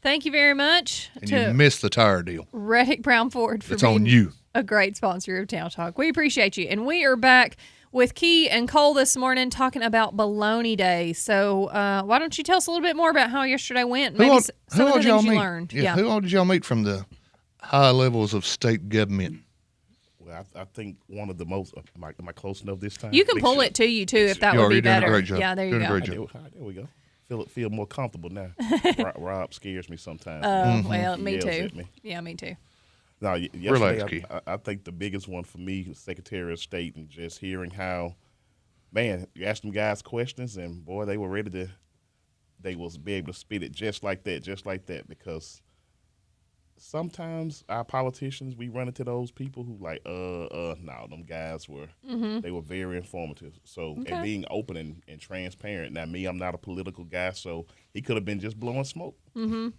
Thank you very much And to you missed the tire deal. Reddick Brown Ford for It's being on you. a great sponsor of Town Talk. We appreciate you. And we are back with Key and Cole this morning talking about Baloney Day. So why don't you tell us a little bit more about how yesterday went? Maybe some of the things you learned. Yeah. Who all did y'all meet from the high levels of state government? Well, I think one of the most. Am I close enough this time? You can pull it to you, too, if that would be better. Yeah, there you go. There we go. Feel more comfortable now. Rob scares me sometimes. Well, He me yells too. at me. Yeah, me too. No, Relax, yesterday, I think the biggest one for me was Secretary of State, and just hearing how, man, you asked them guys questions, and boy, they were ready to, they was be able to spit it just like that, because sometimes our politicians, we run into those people who like, no, them guys were, they were very informative. So, and being open and transparent. Now, me, I'm not a political guy, so he could have been just blowing smoke,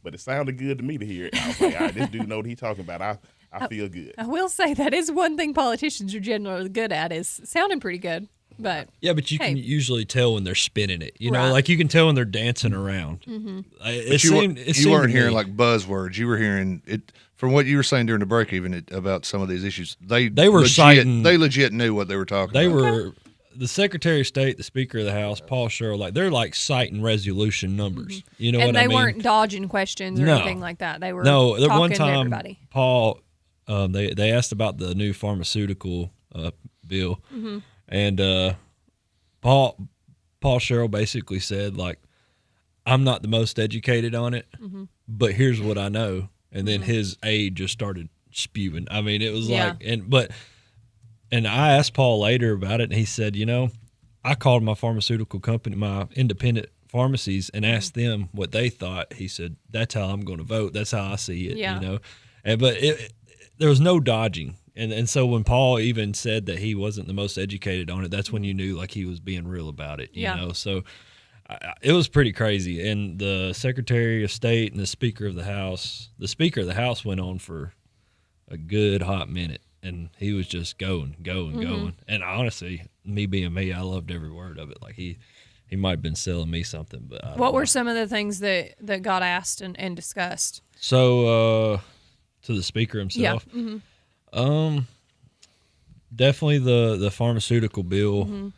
but it sounded good to me to hear it. I was like, all right, this dude know what he's talking about. I feel good. I will say that is one thing politicians are generally good at, is sounding pretty good. But yeah, but you can usually tell when they're spinning it. You know, Right. like you can tell when they're dancing around. But you weren't hearing like buzzwords. You were hearing it from what you were saying during the break, even about some of these issues. They were citing. They legit knew what they were talking They about. were the Secretary of State, the Speaker of the House, Paul Sherrill. Like they're like citing resolution numbers. You know and what they I mean? weren't dodging questions or No. anything like that. They were the talking one to time everybody. Paul, they asked about the new pharmaceutical bill, and Paul Sherrill basically said like, I'm not the most educated on it, but here's what I know. And then his aide just started spewing. I mean, it was like, and I asked Paul later about it, and he said, you know, I called my pharmaceutical company, my independent pharmacies, and asked them what they thought. He said, that's how I'm going to vote. That's how I see it, you know. And but there was no dodging. And so when Paul even said that he wasn't the most educated on it, that's when you knew like he was being real about it, you know. So it was pretty crazy. And the Secretary of State and the Speaker of the House went on for a good hot minute, and he was just going. And honestly, me being me, I loved every word of it. Like he might have been selling me something, but I don't What know. were some of the things that got asked and discussed? So to the Speaker himself. Yeah. Definitely the pharmaceutical bill.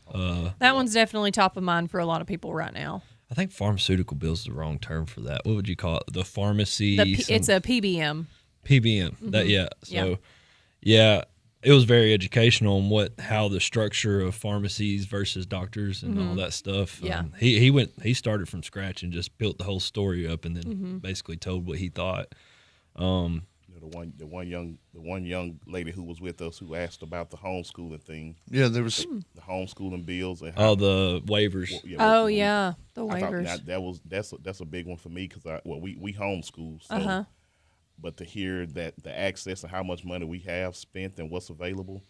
That one's definitely top of mind for a lot of people right now. I think pharmaceutical bill is the wrong term for that. What would you call it? The pharmacy. It's a PBM. PBM. That So yeah, it was very educational on how the structure of pharmacies versus doctors and all that stuff. Yeah. He started from scratch and just built the whole story up, and then basically told what he thought. The one young lady who was with us who asked about the homeschooling thing. Yeah, there was the homeschooling bills and the waivers. The waivers. That's a big one for me because we homeschool. So, but to hear that the access and how much money we have spent and what's available,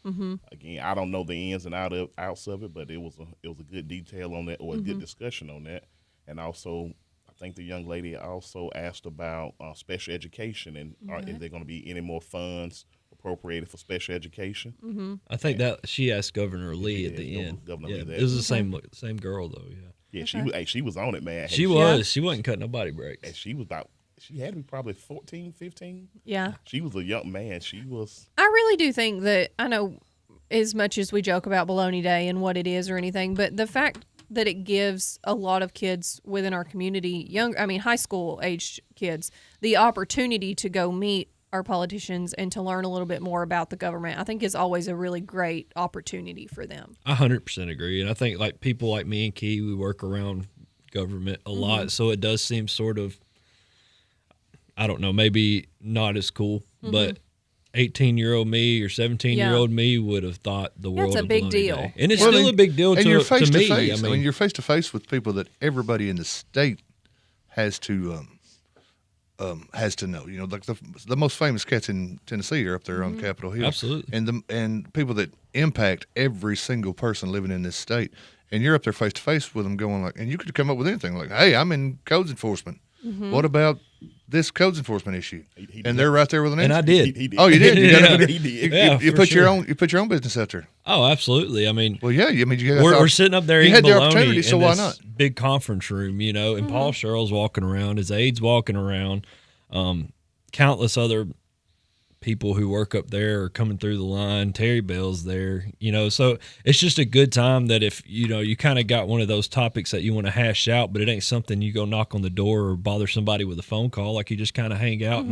again, I don't know the ins and outs of it, but it was a good detail on that, or a good discussion on that, and also. I think the young lady also asked about special education and is there going to be any more funds appropriated for special education? I think that she asked Governor Lee at the end. Governor Lee, it was the same girl though. Yeah, she was on it, man. She was. She wasn't cutting nobody breaks. And she had to be probably 14, 15. Yeah. She was a young man. She was. I really do think that, I know as much as we joke about Baloney Day and what it is or anything, but the fact that it gives a lot of kids within our community, high school aged kids, the opportunity to go meet our politicians and to learn a little bit more about the government, I think is always a really great opportunity for them. I 100% agree. And I think like people like me and Key, we work around government a lot. So it does seem sort of, I don't know, maybe not as cool, but 18-year-old me or 17-year-old me would have thought the world it's a of big Baloney deal. Day. And it's still a big deal and to, you're face to to me. face. I mean, you're face to face with people that everybody in the state has to know. You know, like the most famous cats in Tennessee are up there on Capitol Hill. Absolutely. And people that impact every single person living in this state. And you're up there face to face with them, going like, and you could come up with anything like, "Hey, I'm in codes enforcement. What about this codes enforcement issue?" And they're right there with an answer. And I did. He did. Oh, you did. You, Yeah. got He did. Yeah, you for put sure. you put your own business out there. Oh, absolutely. I mean, Well, yeah. I mean, you got we're sitting up there you eating had the bologna opportunity, so in why this not? big conference room, you know, and Paul Sherrill's walking around, his aide's walking around, countless other people who work up there are coming through the line. Terry Bell's there, you know, so it's just a good time that if, you know, you kind of got one of those topics that you want to hash out, but it ain't something you go knock on the door or bother somebody with a phone call. Like you just kind of hang out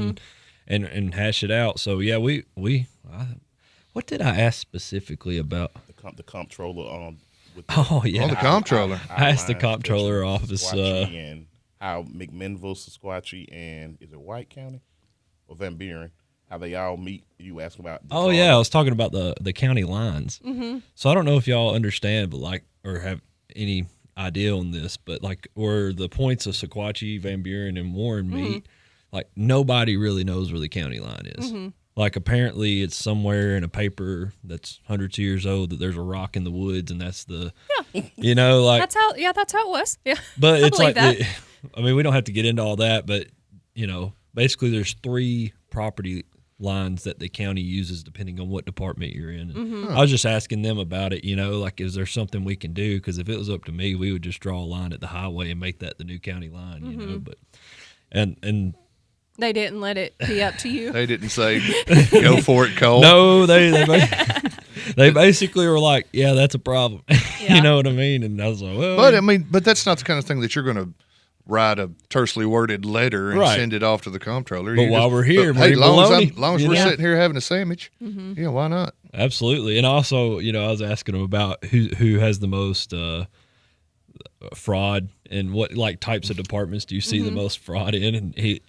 and hash it out. So yeah, what did I ask specifically about? The comptroller with Oh yeah, Oh, the comptroller. I asked the lines, comptroller office. Sequatchie and how McMinnville, Sequatchie, and is it White County or Van Buren, how they all meet. You ask about. Oh yeah, I was talking about the county lines. So I don't know if y'all understand, but like, or have any idea on this, but like where the points of Sequatchie, Van Buren, and Warren meet, like nobody really knows where the county line is. Like apparently it's somewhere in a paper that's hundreds of years old that there's a rock in the woods and that's the, you know, like That's how it was. Yeah. But I it's believe like, that. I mean, we don't have to get into all that, but you know, basically there's 3 property lines that the county uses depending on what department you're in. And I was just asking them about it, you know, like, is there something we can do? Because if it was up to me, we would just draw a line at the highway and make that the new county line, you know, but, and They didn't let it be up to you. They didn't say, "Go for it, Cole." no, they basically were like, yeah, that's a problem. You know what I mean? And I was like, well, But that's not the kind of thing that you're going to write a tersely worded letter and Right. send it off to the comptroller. But while we're here, hey, long bologna, as you we're know? sitting here having a sandwich, yeah, why not? Absolutely. And also, you know, I was asking him about who has the most fraud and what like types of departments do you see the most fraud in? And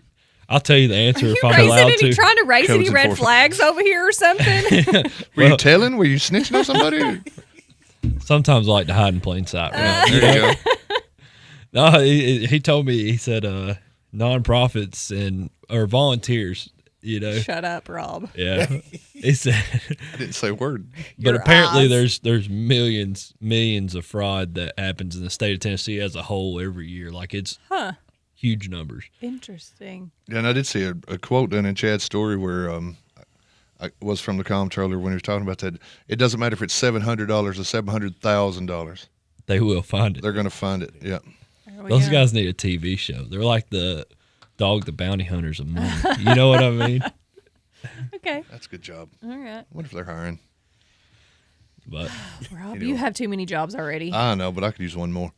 I'll tell you the answer if I'm allowed to. Trying to raise Codes any red enforcement. flags over here or something? Were you telling? Were you snitching on somebody? Sometimes I like to hide in plain sight. Right? There you go. No, he told me, he said nonprofits or volunteers, you know. Shut up, Rob. Yeah. He said I didn't say a word. But Your apparently eyes. there's millions of fraud that happens in the state of Tennessee as a whole every year. Like it's huge numbers. Interesting. Yeah, and I did see a quote done in Chad's story where I was from the comptroller when he was talking about that. It doesn't matter if it's $700 or $700,000. They will find it. They're going to find it. Yeah. Those guys need a TV show. They're like the Dog the Bounty Hunters of money. You know what I mean? Okay. That's a good job. All right. What if they're hiring? But Rob, Anyway. you have too many jobs already. I know, but I could use one more,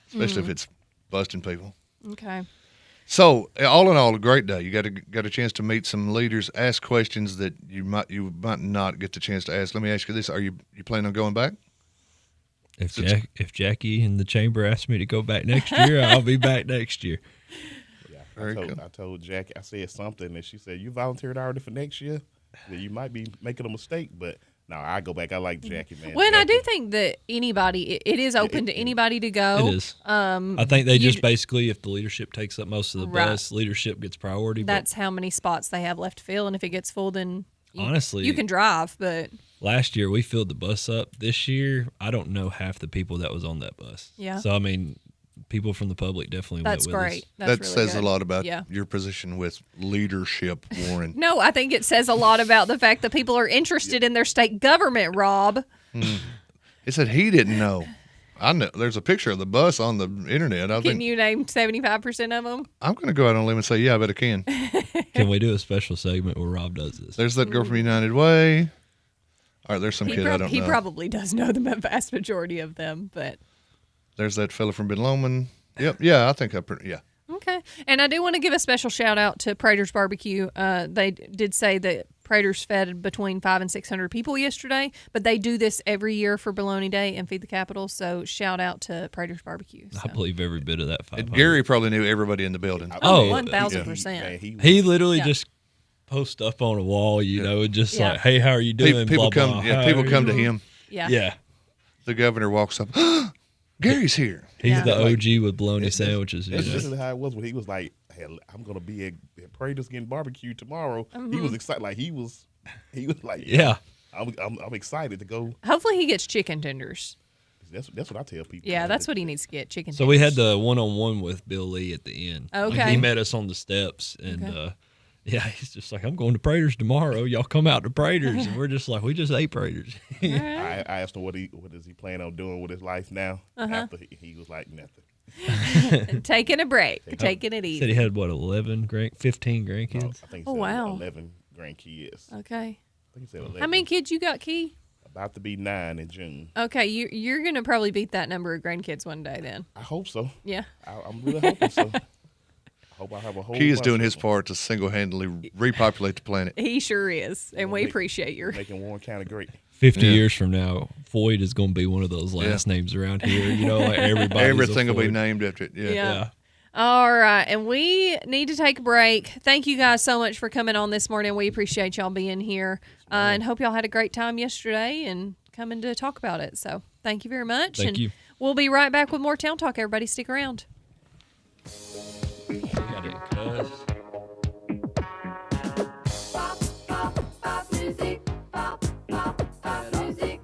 especially if it's busting people. Okay. So, all in all, a great day. You got a chance to meet some leaders, ask questions that you might not get the chance to ask. Let me ask you this: Are you planning on going back? if Jackie in the chamber asks me to go back next year, I'll be back next year. I told Jackie, I said something, and she said, "You volunteered already for next year? Well, you might be making a mistake, but no, I go back. I like Jackie, man." Well, and I Jackie. do think that it is open to anybody to go. It is. I think they just basically, if the leadership takes up most of the Right. bus, leadership gets priority. That's how many spots they have left to fill, and if it gets full, then Honestly, you can drive. But last year we filled the bus up. This year, I don't know half the people that was on that bus. Yeah. So I mean, people from the public definitely That's went with great. us. That's that really says good. a lot about Yeah. your position with leadership, Warren. No, I think it says a lot about the fact that people are interested in their state government, Rob. It said he didn't know. I know. There's a picture of the bus on the internet. I Can think you name 75% of them? I'm going to go out on a limb and say, yeah, I bet I can. Can we do a special segment where Rob does this? There's that girl from United Way. All right, there's some kid I don't He know. probably does know the vast majority of them, but There's that fella from Ben Lomond. Yep. Yeah, I think yeah. okay. And I do want to give a special shout out to Prater's Barbecue. They did say that Prater's fed between 500 and 600 people yesterday, but they do this every year for Bologna Day and Feed the Capital. So shout out to Prater's Barbecue. I believe every bit of that. And 500. Gary probably knew everybody in the building. Oh, 1000%. He literally Yeah. just posts up on a wall, you know, and just Yeah. like, "Hey, how are you doing?" People blah, come. blah. Yeah, How people are come you? to him. Yeah. Yeah. The governor walks up. Gary's here. He's the OG with bologna sandwiches. That's just how it was when he was like, hey, I'm going to be at Prater's getting barbecue tomorrow. He was excited. Like, he was like, yeah. I'm excited to go. Hopefully he gets chicken tenders. That's what I tell people. Yeah, that's what he needs to get, chicken So tenders. we had the one-on-one with Bill Lee at the end. Okay. Like, he met us on the steps, and yeah, he's just like, I'm going to Prater's tomorrow. Y'all come out to Prater's, and we're just like, we just ate Prater's. I asked him what does he plan on doing with his life now. After he was like nothing. Taking a break, taking it easy. Said he had what, 15 grandkids? I think Oh, wow. 11 grandkids. Okay. I think he said 11. How many kids you got, Key? About to be 9 in June. Okay, you're going to probably beat that number of grandkids one day then. I hope so. Yeah. I'm really hoping so. I hope I have a whole. He is bunch doing of his them. part to single-handedly repopulate the planet. He sure is, and we appreciate your. Making Warren County great. 50 years from now, Floyd is going to be one of those last names around here. You know, like Everything will be named after it. Yeah. All right, and we need to take a break. Thank you guys so much for coming on this morning. We appreciate y'all being here, and hope y'all had a great time yesterday and coming to talk about it. So thank you very much. Thank and you. We'll be right back with more Town Talk. Everybody stick around. Pop music, pop music.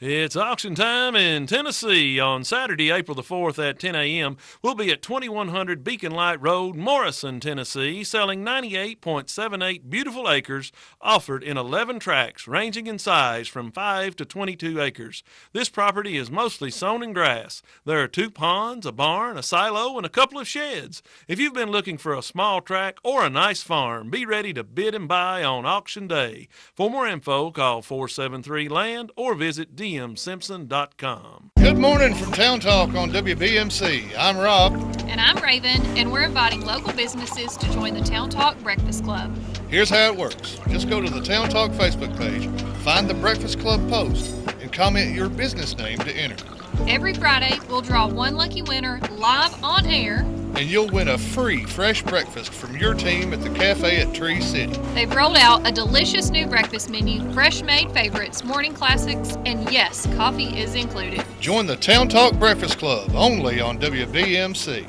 It's auction time in Tennessee on Saturday, April the 4th at 10 a.m. We'll be at 2100 Beacon Light Road, Morrison, Tennessee, selling 98.78 beautiful acres offered in 11 tracts ranging in size from 5 to 22 acres. This property is mostly sown in grass. There are 2 ponds, a barn, a silo, and a couple of sheds. If you've been looking for a small tract or a nice farm, be ready to bid and buy on auction day. For more info, call 473-LAND or visit dmsimpson.com. Good morning from Town Talk on WBMC. I'm Rob. And I'm Raven, and we're inviting local businesses to join the Town Talk Breakfast Club. Here's how it works. Just go to the Town Talk Facebook page, find the Breakfast Club post, and comment your business name to enter. Every Friday, we'll draw one lucky winner live on air. And you'll win a free fresh breakfast from your team at the cafe at Tree City. They've rolled out a delicious new breakfast menu, fresh-made favorites, morning classics, and yes, coffee is included. Join the Town Talk Breakfast Club only on WBMC.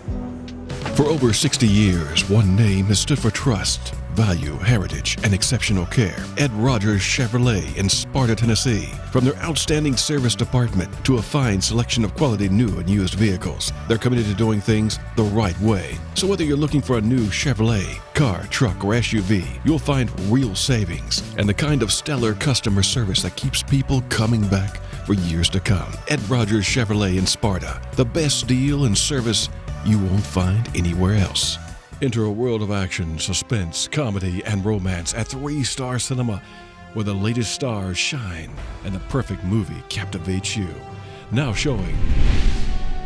For over 60 years, one name has stood for trust, value, heritage, and exceptional care. Ed Rogers Chevrolet in Sparta, Tennessee. From their outstanding service department to a fine selection of quality new and used vehicles, they're committed to doing things the right way. So whether you're looking for a new Chevrolet, car, truck, or SUV, you'll find real savings and the kind of stellar customer service that keeps people coming back for years to come. Ed Rogers Chevrolet in Sparta. The best deal and service you won't find anywhere else. Enter a world of action, suspense, comedy, and romance at 3-Star Cinema, where the latest stars shine and the perfect movie captivates you. Now showing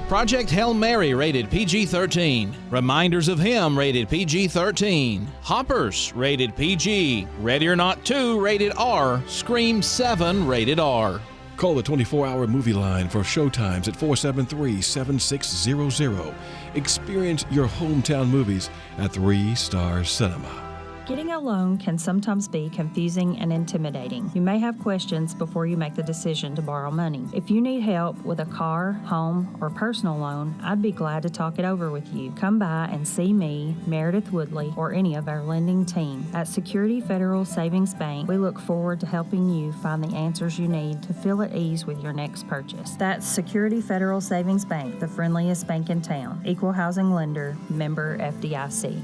Project Hail Mary rated PG-13. Reminders of Him rated PG-13. Hoppers rated PG. Ready or Not 2 rated R. Scream 7 rated R. Call the 24-hour movie line for showtimes at 473-7600. Experience your hometown movies at 3-Star Cinema. Getting a loan can sometimes be confusing and intimidating. You may have questions before you make the decision to borrow money. If you need help with a car, home, or personal loan, I'd be glad to talk it over with you. Come by and see me, Meredith Woodley, or any of our lending team. At Security Federal Savings Bank, we look forward to helping you find the answers you need to feel at ease with your next purchase. That's Security Federal Savings Bank, the friendliest bank in town. Equal housing lender, member FDIC.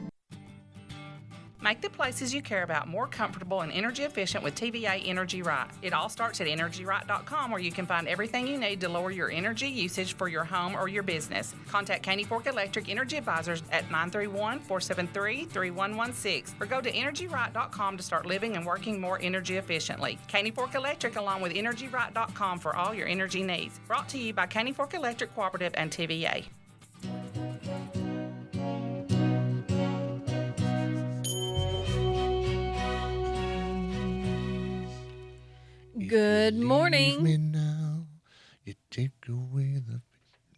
Make the places you care about more comfortable and energy efficient with TVA Energy Right. It all starts at EnergyRight.com, where you can find everything you need to lower your energy usage for your home or your business. Contact Caney Fork Electric Energy Advisors at 931-473-3116 or go to EnergyRight.com to start living and working more energy efficiently. Caney Fork Electric along with EnergyRight.com for all your energy needs. Brought to you by Caney Fork Electric Cooperative and TVA. Good morning.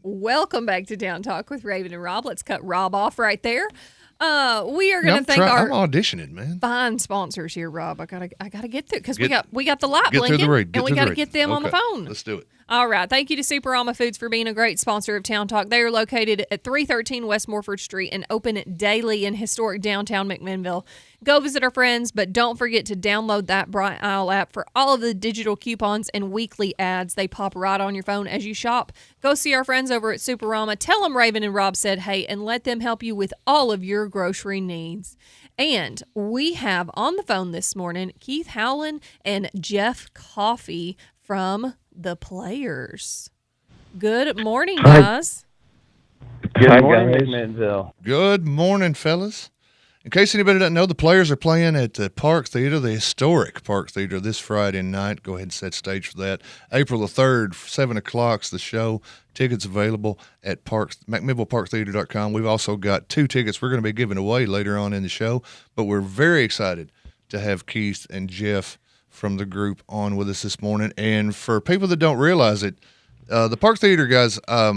Welcome back to Down Talk with Raven and Rob. Let's cut Rob off right there. We are going to thank I'm our auditioning, man. fine sponsors here, Rob. I gotta get through because Get- we got the light Get through blinking, the read. and we got got to to get them on the phone. Let's do it. All right. Thank you to Superama Foods for being a great sponsor of Town Talk. They are located at 313 West Morford Street and open daily in historic downtown McMinnville. Go visit our friends, but don't forget to download that Bright Isle app for all of the digital coupons and weekly ads. They pop right on your phone as you shop. Go see our friends over at Superama. Tell them Raven and Rob said hey, and let them help you with all of your grocery needs. And we have on the phone this morning Keith Howland and Jeff Coffey from The Players. Good morning, guys. Good morning, McMinnville. Good morning, fellas. In case anybody doesn't know, the Players are playing at the Park Theater, the historic Park Theater, this Friday night. Go ahead and set stage for that. April the 3rd, 7 o'clock's the show. Tickets available at McMinnvilleParkTheater.com. We've also got 2 tickets we're going to be giving away later on in the show, but we're very excited to have Keith and Jeff from the group on with us this morning. And for people that don't realize it, the Park Theater guys, I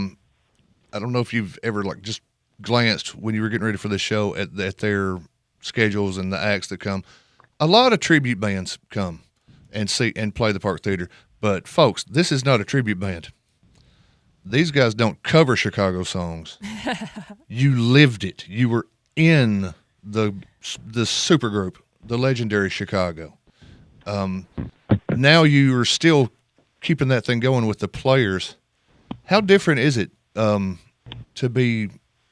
don't know if you've ever just glanced when you were getting ready for the show at their schedules and the acts that come. A lot of tribute bands come and play the Park Theater. But folks, this is not a tribute band. These guys don't cover Chicago songs. You lived it. You were in the supergroup, the legendary Chicago. Now you are still keeping that thing going with the Players. How different is it to be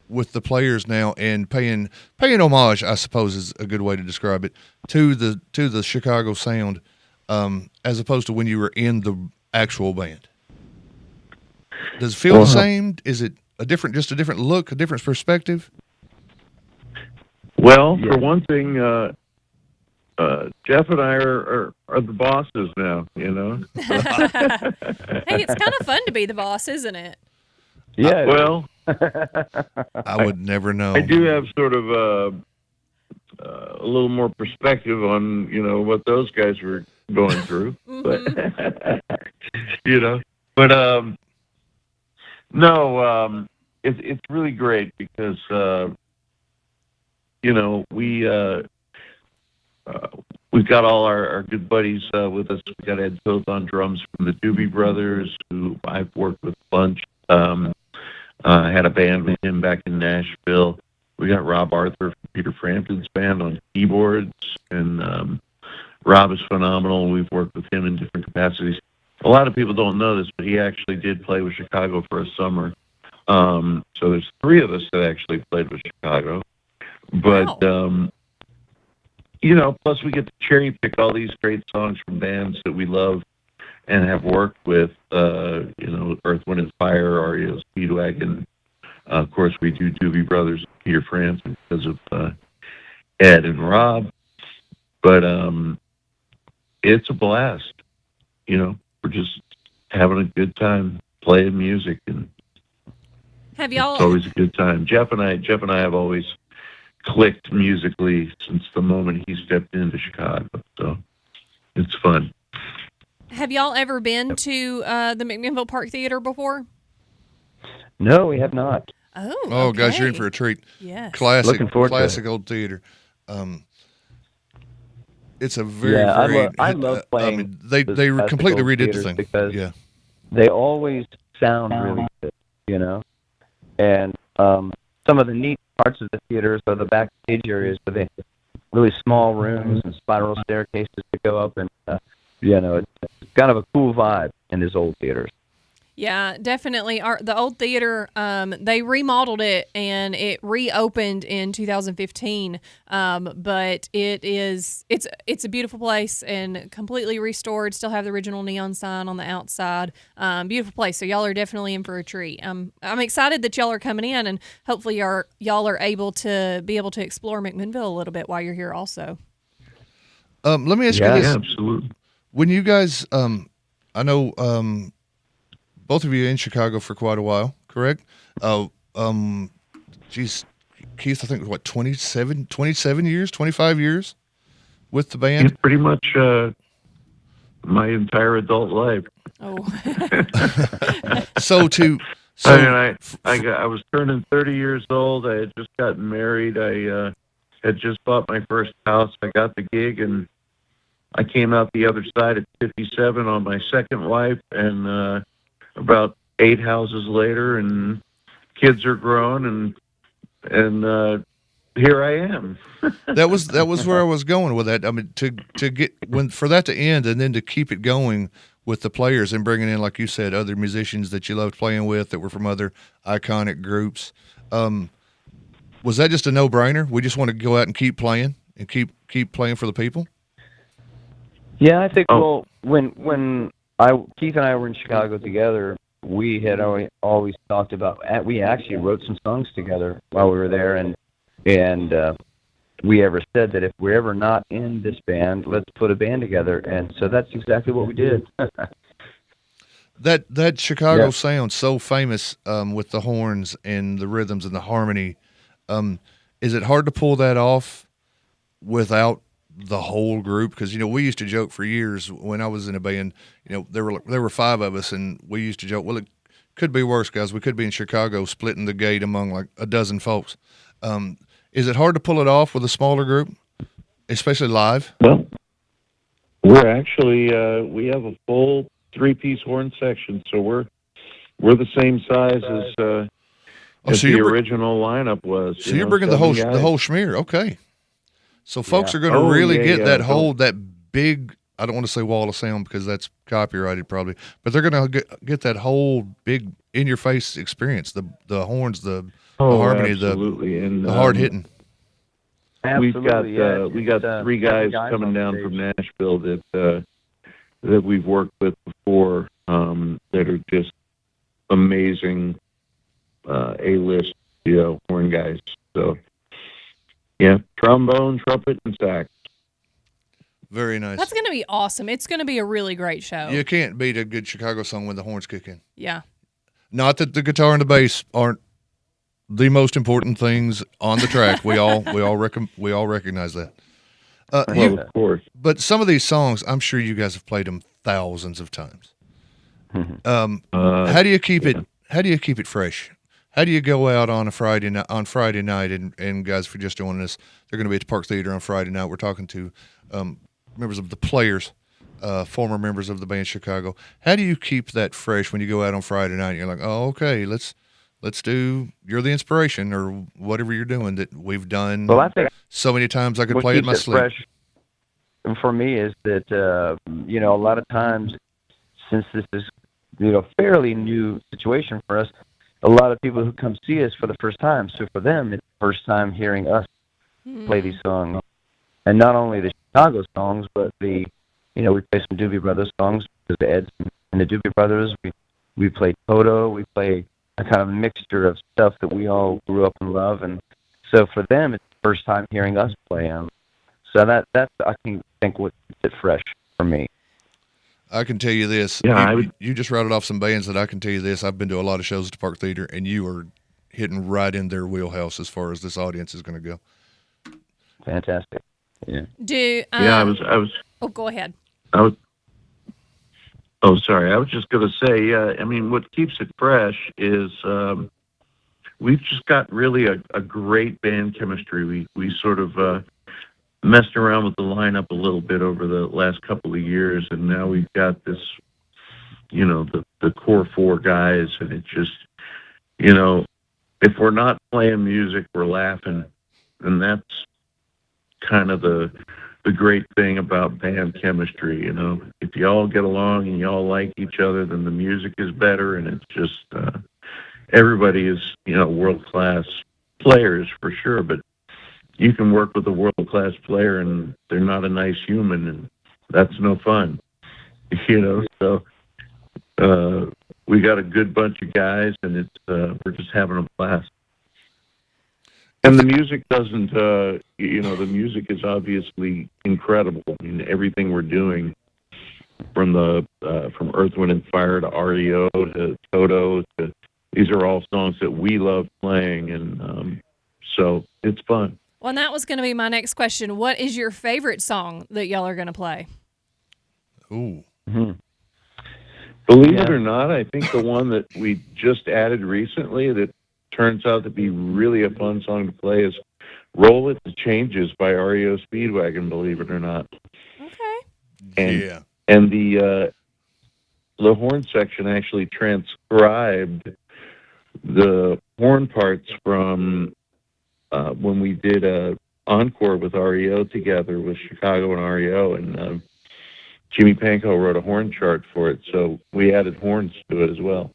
with the Players now and paying homage, I suppose is a good way to describe it, to the Chicago sound, as opposed to when you were in the actual band? Does it feel the same? Is it just a different look, a different perspective? Well, for one thing, Jeff and I are the bosses now, you know. Hey, it's kind of fun to be the boss, isn't it? Yeah. Well, I would never know. I do have sort of a little more perspective on, what those guys were going through, but no, it's really great because we've got all our good buddies with us. We got Ed Toth on drums from the Doobie Brothers, who I've worked with a bunch. I had a band with him back in Nashville. We got Rob Arthur from Peter Frampton's band on keyboards, and Rob is phenomenal. We've worked with him in different capacities. A lot of people don't know this, but he actually did play with Chicago for a summer. So there's 3 of us that actually played with Chicago. But, plus we get to cherry pick all these great songs from bands that we love and have worked with, Earth, Wind & Fire, REO Speedwagon. Of course, we do Doobie Brothers, Peter Frampton because of Ed and Rob. But it's a blast. We're just having a good time playing music, and Have y'all? it's always a good time. Jeff and I have always clicked musically since the moment he stepped into Chicago. So it's fun. Have y'all ever been to the McMinnville Park Theater before? No, we have not. Oh, okay. Guys, you're in for a treat. Yes. Classic old theater. It's a very, I love playing. they completely redid the thing because they always sound really good, And some of the neat parts of the theaters are the backstage areas where they have really small rooms and spiral staircases to go up, and it's kind of a cool vibe in these old theaters. Yeah, definitely. The old theater, they remodeled it and it reopened in 2015. But it's a beautiful place and completely restored. Still have the original neon sign on the outside. Beautiful place. So y'all are definitely in for a treat. I'm excited that y'all are coming in, and hopefully y'all are able to explore McMinnville a little bit while you're here also. Let me ask you this. Yeah, absolutely. When you guys, I know, both of you in Chicago for quite a while, correct? Keith, I think, 27 years, 25 years with the band? It's pretty much my entire adult life. Oh. So So I was turning 30 years old. I had just gotten married. I had just bought my first house. I got the gig, and I came out the other side at 57 on my second wife, and about 8 houses later, and kids are grown, and here I am. that was where I was going with that. I mean, to get for that to end, and then to keep it going with the players and bringing in, like you said, other musicians that you loved playing with that were from other iconic groups. Was that just a no-brainer? We just want to go out and keep playing and keep playing for the people? Yeah, I think. Well, when Keith and I were in Chicago together, we had always talked about. We actually wrote some songs together while we were there, and we ever said that if we're ever not in this band, let's put a band together, and so that's exactly what we did. That Chicago sound, so famous with the horns and the rhythms and the harmony. Is it hard to pull that off without the whole group? Because we used to joke for years when I was in a band. There were 5 of us, and we used to joke, well, it could be worse, guys. We could be in Chicago splitting the gate among like a dozen folks. Is it hard to pull it off with a smaller group, especially live? Well, we're actually we have a full 3-piece horn section, so we're the same size as so the original lineup was. So you're bringing the whole schmear, okay? So folks are going to really get that big. I don't want to say wall of sound because that's copyrighted probably, but they're going to get that whole big in your face experience. The horns, the harmony, absolutely. the hard hitting. We got 3 guys coming down from Nashville that we've worked with before that are just amazing A-list horn guys. So yeah, trombone, trumpet, and sax. Very nice. That's going to be awesome. It's going to be a really great show. You can't beat a good Chicago song when the horns kick in. Yeah. Not that the guitar and the bass aren't the most important things on the track. We all recognize that. Of course. But some of these songs, I'm sure you guys have played them thousands of times. How do you keep it? How do you keep it fresh? How do you go out on Friday night? And guys, if you're just joining us, they're going to be at the Park Theater on Friday night. We're talking to members of the Players, former members of the band Chicago. How do you keep that fresh when you go out on Friday night? And you're like, oh, okay, let's do You're the Inspiration or whatever you're doing that we've done. Well, I think so many times I could play it in my sleep. Fresh for me is that a lot of times, since this is fairly new situation for us, a lot of people who come see us for the first time. So for them, it's the first time hearing us play these songs, and not only the Chicago songs, but we play some Doobie Brothers songs because the Eds and the Doobie Brothers. We play Toto. We play a kind of mixture of stuff that we all grew up and love, and so for them, it's the first time hearing us play them. So that's I think what keeps it fresh for me. I can tell you this. Yeah, you just rattled off some bands that I can tell you this. I've been to a lot of shows at the Park Theater, and you are hitting right in their wheelhouse as far as this audience is going to go. Fantastic. Yeah. I was. Oh, go ahead. Oh, sorry. I was just going to say, I mean, what keeps it fresh is we've just got really a great band chemistry. We sort of messed around with the lineup a little bit over the last couple of years, and now we've got this, the core 4 guys, and it just, if we're not playing music, we're laughing, and that's kind of the great thing about band chemistry. If you all get along and you all like each other, then the music is better, and it's just everybody is world-class players for sure, but you can work with a world-class player and they're not a nice human, and that's no fun. So we got a good bunch of guys, and it's we're just having a blast. And the music doesn't, the music is obviously incredible. I mean, everything we're doing, from Earth, Wind, and Fire to REO to Toto, these are all songs that we love playing, and so it's fun. Well, and that was going to be my next question. What is your favorite song that y'all are going to play? Ooh. Mm-hmm. Believe it or not, I think the one that we just added recently that turns out to be really a fun song to play is Roll It to Changes by REO Speedwagon, believe it or not. Okay. And the horn section actually transcribed the horn parts from when we did a encore with REO together with Chicago and REO, and Jimmy Pankow wrote a horn chart for it, so we added horns to it as well.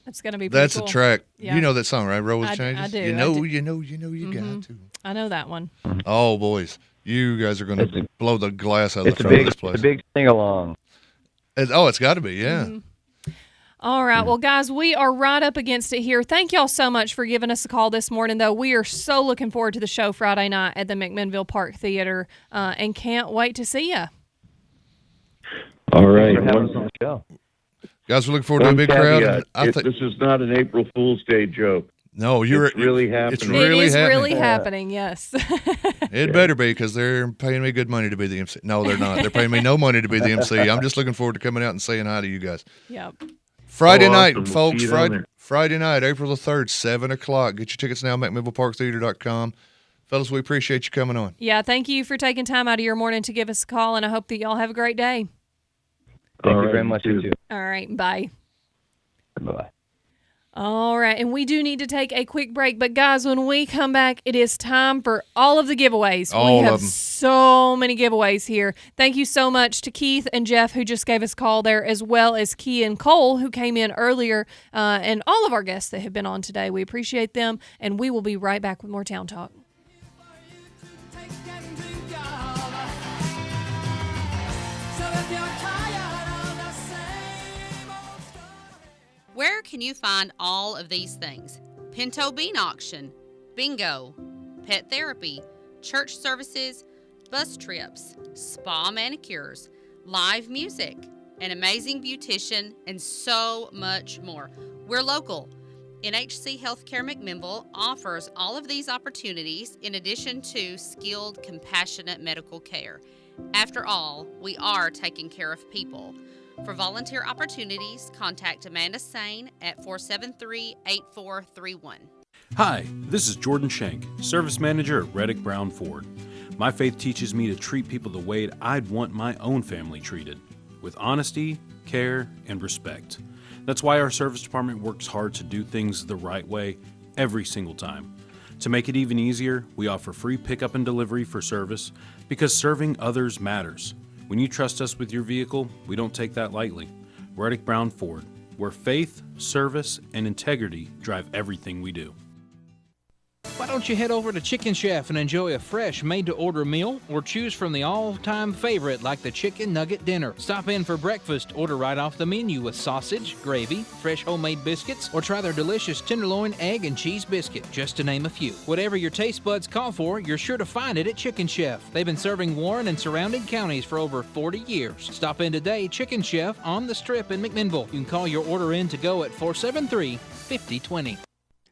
That's going to be pretty That's cool. a track. Yeah. You know that song, right? Roll With I Changes? do. You got to. I know that one. Oh, boys. You guys are going to blow the glass out of It's the a front of big, this place. it's a big sing along. It's got to be, yeah. All right. Well, guys, we are right up against it here. Thank y'all so much for giving us a call this morning, though. We are so looking forward to the show Friday night at the McMinnville Park Theater and can't wait to see you. All right. Thanks for having us on the show. Guys, we're looking forward to a One big caveat, crowd. this is not an April Fool's Day joke. No, it's really happening. It's really It is happening. really happening, yes. It better be, because they're paying me good money to be the MC. No, they're not. They're paying me no money to be the MC. I'm just looking forward to coming out and saying hi to you guys. Yep. Friday Oh, night, awesome. We'll folks. see you down there. Friday night, April the 3rd, 7 o'clock. Get your tickets now, McMinnvilleParkTheater.com. Fellas, we appreciate you coming on. Yeah, thank you for taking time out of your morning to give us a call, and I hope that y'all have a great day. Thank you very much, you too. All right, bye. Bye-bye. All right, and we do need to take a quick break, but guys, when we come back, it is time for all of the giveaways. All we have of them. so many giveaways here. Thank you so much to Keith and Jeff, who just gave us a call there, as well as Key and Cole, who came in earlier, and all of our guests that have been on today. We appreciate them, and we will be right back with more Town Talk. Where can you find all of these things? Pinto Bean Auction, bingo, pet therapy, church services, bus trips, spa manicures, live music, an amazing beautician, and so much more. We're local. NHC Healthcare McMinnville offers all of these opportunities in addition to skilled, compassionate medical care. After all, we are taking care of people. For volunteer opportunities, contact Amanda Sane at 473-8431. Hi, this is Jordan Shank, Service Manager at Reddick Brown Ford. My faith teaches me to treat people the way I'd want my own family treated, with honesty, care, and respect. That's why our service department works hard to do things the right way every single time. To make it even easier, we offer free pickup and delivery for service because serving others matters. When you trust us with your vehicle, we don't take that lightly. Reddick Brown Ford, where faith, service, and integrity drive everything we do. Why don't you head over to Chicken Chef and enjoy a fresh made-to-order meal, or choose from the all-time favorite like the Chicken Nugget Dinner. Stop in for breakfast, order right off the menu with sausage, gravy, fresh homemade biscuits, or try their delicious tenderloin, egg, and cheese biscuit, just to name a few. Whatever your taste buds call for, you're sure to find it at Chicken Chef. They've been serving Warren and surrounding counties for over 40 years. Stop in today, Chicken Chef on the Strip in McMinnville. You can call your order in to go at 473-5020.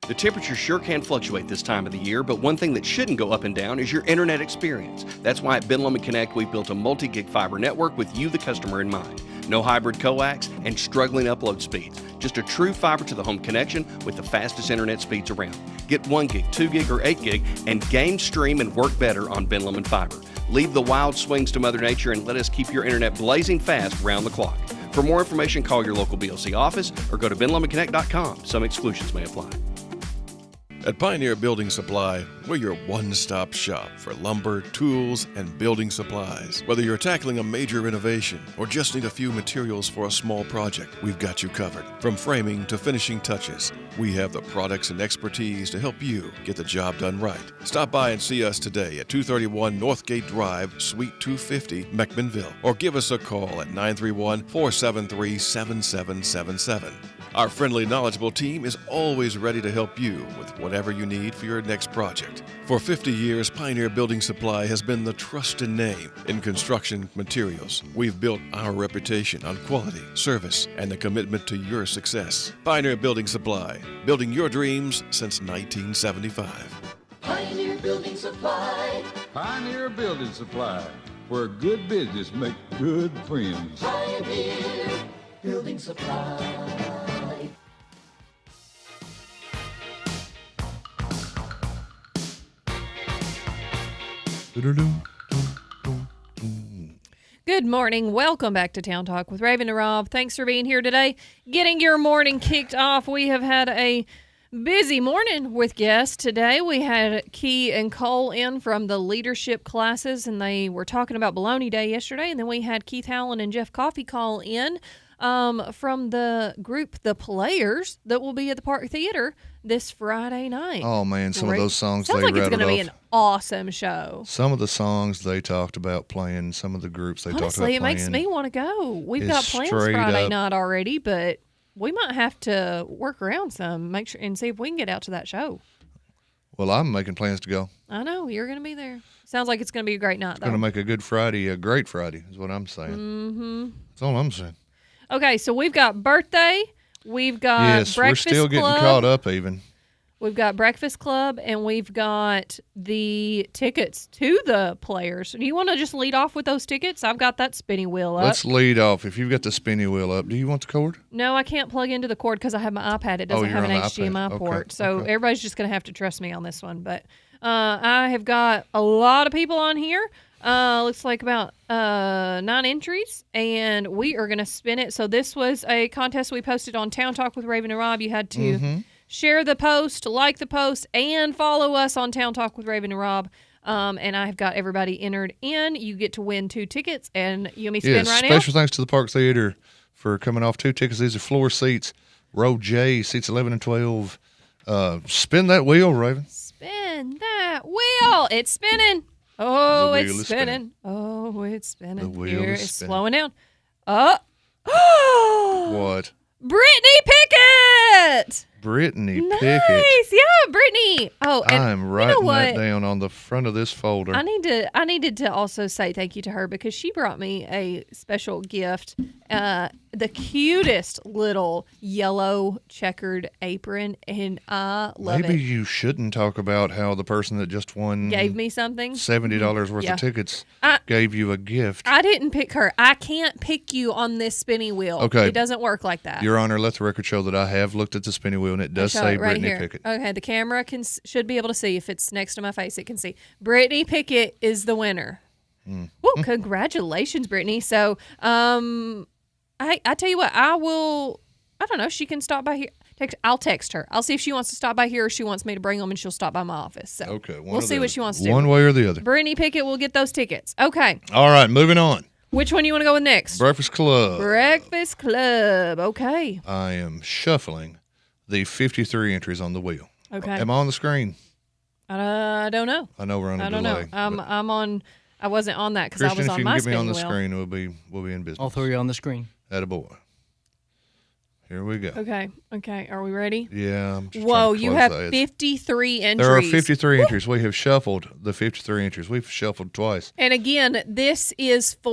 The temperature sure can fluctuate this time of the year, but one thing that shouldn't go up and down is your internet experience. That's why at Ben Lomond Connect, we've built a multi-gig fiber network with you, the customer, in mind. No hybrid coax and struggling upload speeds. Just a true fiber to the home connection with the fastest internet speeds around. Get 1 gig, 2 gig, or 8 gig and game, stream, and work better on Ben Lomond Fiber. Leave the wild swings to Mother Nature and let us keep your internet blazing fast round the clock. For more information, call your local BLC office or go to benlomondconnect.com. Some exclusions may apply. At Pioneer Building Supply, we're your one-stop shop for lumber, tools, and building supplies. Whether you're tackling a major renovation or just need a few materials for a small project, we've got you covered. From framing to finishing touches, we have the products and expertise to help you get the job done right. Stop by and see us today at 231 Northgate Drive, Suite 250, McMinnville, or give us a call at 931-473-7777. Our friendly, knowledgeable team is always ready to help you with whatever you need for your next project. For 50 years, Pioneer Building Supply has been the trusted name in construction materials. We've built our reputation on quality, service, and the commitment to your success. Pioneer Building Supply, building your dreams since 1975. Pioneer Building Supply. Pioneer Building Supply, where good business make good friends. Pioneer Building Supply. Good morning. Welcome back to Town Talk with Raven and Rob. Thanks for being here today. Getting your morning kicked off. We have had a busy morning with guests today. We had Key and Cole in from the leadership classes, and they were talking about Bologna Day yesterday. And then we had Keith Howland and Jeff Coffey call in from the group The Players that will be at the Park Theater this Friday night. Oh, man, some of those songs Sounds they like it's rattled going to be off. an awesome show. Some of the songs they talked about playing, some of the groups they talked about Honestly, playing. it makes me want to go. We've is got plans straight Friday up- night already, but we might have to work around some, make sure and see if we can get out to that show. Well, I'm making plans to go. I know you're going to be there. Sounds like it's going to be a great night, It's though. going to make a good Friday, a great Friday, is what I'm saying. Mm-hmm. That's all I'm saying. Okay, so we've got birthday, we've got Yes, breakfast we're still getting club, caught up even. We've got Breakfast Club, and we've got the tickets to the Players. Do you want to just lead off with those tickets? I've got that spinny wheel up. Let's lead off. If you've got the spinny wheel up, do you want the cord? No, I can't plug into the cord because I have my iPad. It doesn't you're have an on the HDMI iPad. port. Okay, So okay. everybody's just going to have to trust me on this one. But I have got a lot of people on here. Looks like about 9 entries, and we are going to spin it. So this was a contest we posted on Town Talk with Raven and Rob. You had to share the post, like the post, and follow us on Town Talk with Raven and Rob. And I've got everybody entered in. You get to win 2 tickets, and you want me to spin Yes, right now? special thanks to the Park Theater for coming off 2 tickets. These are floor seats. Row J, seats 11 and 12. Spin that wheel, Raven. Spin that wheel. It's spinning. Oh, The it's wheel is spinning. spinning. Oh, it's spinning. The wheel Here, is it's spinning. slowing down. Oh, What? Brittany Pickett. Brittany Nice. Pickett. Yeah, Brittany. Oh, and I'm you know writing what? that down on the front of this folder. I needed to also say thank you to her because she brought me a special gift. The cutest little yellow checkered apron, and I love Maybe it. you shouldn't talk about how the person that just won Gave me something. $70 worth Yeah. of tickets I- gave you a gift. I didn't pick her. I can't pick you on this spinny wheel. Okay. It doesn't work like that. Your Honor, let the record show that I have looked at the spinny wheel and it does Show say it right Brittany here. Pickett. Okay, the camera should be able to see. If it's next to my face, it can see. Brittany Pickett is the winner. Mm. Well, congratulations, Brittany. So, I tell you what, I don't know, she can stop by here. I'll text her. I'll see if she wants to stop by here or she wants me to bring them and she'll stop by my office. So Okay, one we'll or see the what other. she wants to do. One way or the other. Brittany Pickett will get those tickets. Okay. All right, moving on. Which one you want to go with next? Breakfast Club. Breakfast Club. Okay. I am shuffling the 53 entries on the wheel. Okay. Am I on the screen? I don't know. I know we're on a I don't delay. know. I'm on. I wasn't on that because I Christian, was if on you my can get me on spinning the wheel. screen, we'll be in business. All 3 on the screen. Attaboy. Here we go. Okay. Are we ready? Yeah. I'm just Whoa, trying to you close have the ads. 53 entries. There are 53 entries. We have shuffled the 53 entries. We've shuffled twice. And again, this is we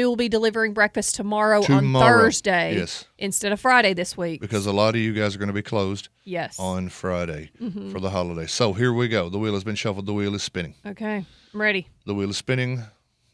will be delivering breakfast tomorrow on Tomorrow, Thursday yes. instead of Friday this week. Because a lot of you guys are going to be closed Yes. on Friday Mhm. for the holiday. So here we go. The wheel has been shuffled. The wheel is spinning. Okay, I'm ready. The wheel is spinning.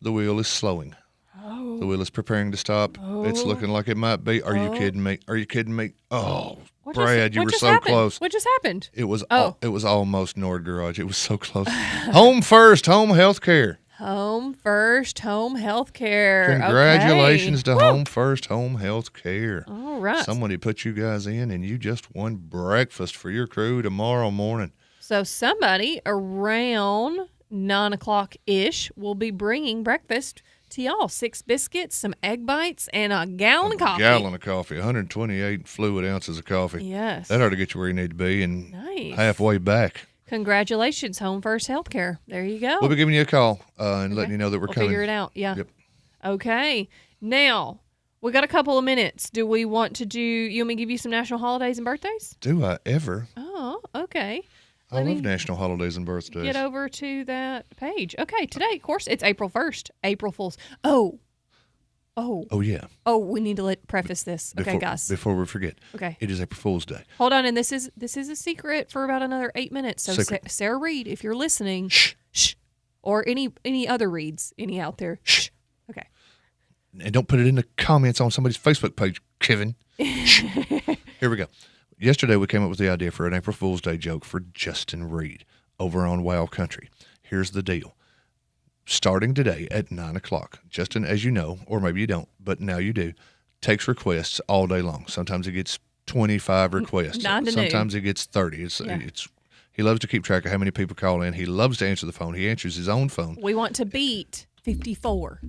The wheel is slowing. Oh. The wheel is preparing to stop. It's Oh. looking like it might be. Are you Oh. kidding me? Are you kidding me? Oh, What Brad, you what were just so happened? close. What just happened? It was Oh. it was almost Nord Garage. It was so close. Home first, home health care. Home First Home Health Care. Congratulations Okay. to Woo. Home First Home Health Care. All right. Somebody put you guys in and you just won breakfast for your crew tomorrow morning. So somebody around 9 o'clock ish will be bringing breakfast to y'all. 6 biscuits, some egg bites, and a gallon of coffee. Gallon of coffee, 128 fluid ounces of coffee. Yes. That ought to get you where you need to be and Nice. halfway back. Congratulations, Home First Healthcare. There you go. We'll be giving you a call and letting you know that we're We'll coming. figure it out. Yeah. Yep. Okay. Now, we got a couple of minutes. Do we want to do, you want me to give you some national holidays and birthdays? Do I ever? Oh, okay. I Let love me national holidays and birthdays. Get over to that page. Okay, today, of course, it's April 1st. April Fool's. Oh, Oh, yeah. Oh, we need to preface this. Okay, guys. Before we forget. Okay. It is April Fool's Day. Hold on, and this is a secret for about another 8 minutes. So Secret. Sarah Reed, if you're listening, shh, or any other Reeds, any out there, shh. Okay. And don't put it in the comments on somebody's Facebook page, Kevin. Here we go. Yesterday, we came up with the idea for an April Fool's Day joke for Justin Reed over on Wow Country. Here's the deal. Starting today at 9 o'clock, Justin, as you know, or maybe you don't, but now you do, takes requests all day long. Sometimes he gets 25 requests. Sometimes he gets 30. He loves to keep track of how many people call in. He loves to answer the phone. He answers his own phone. We want to beat 54.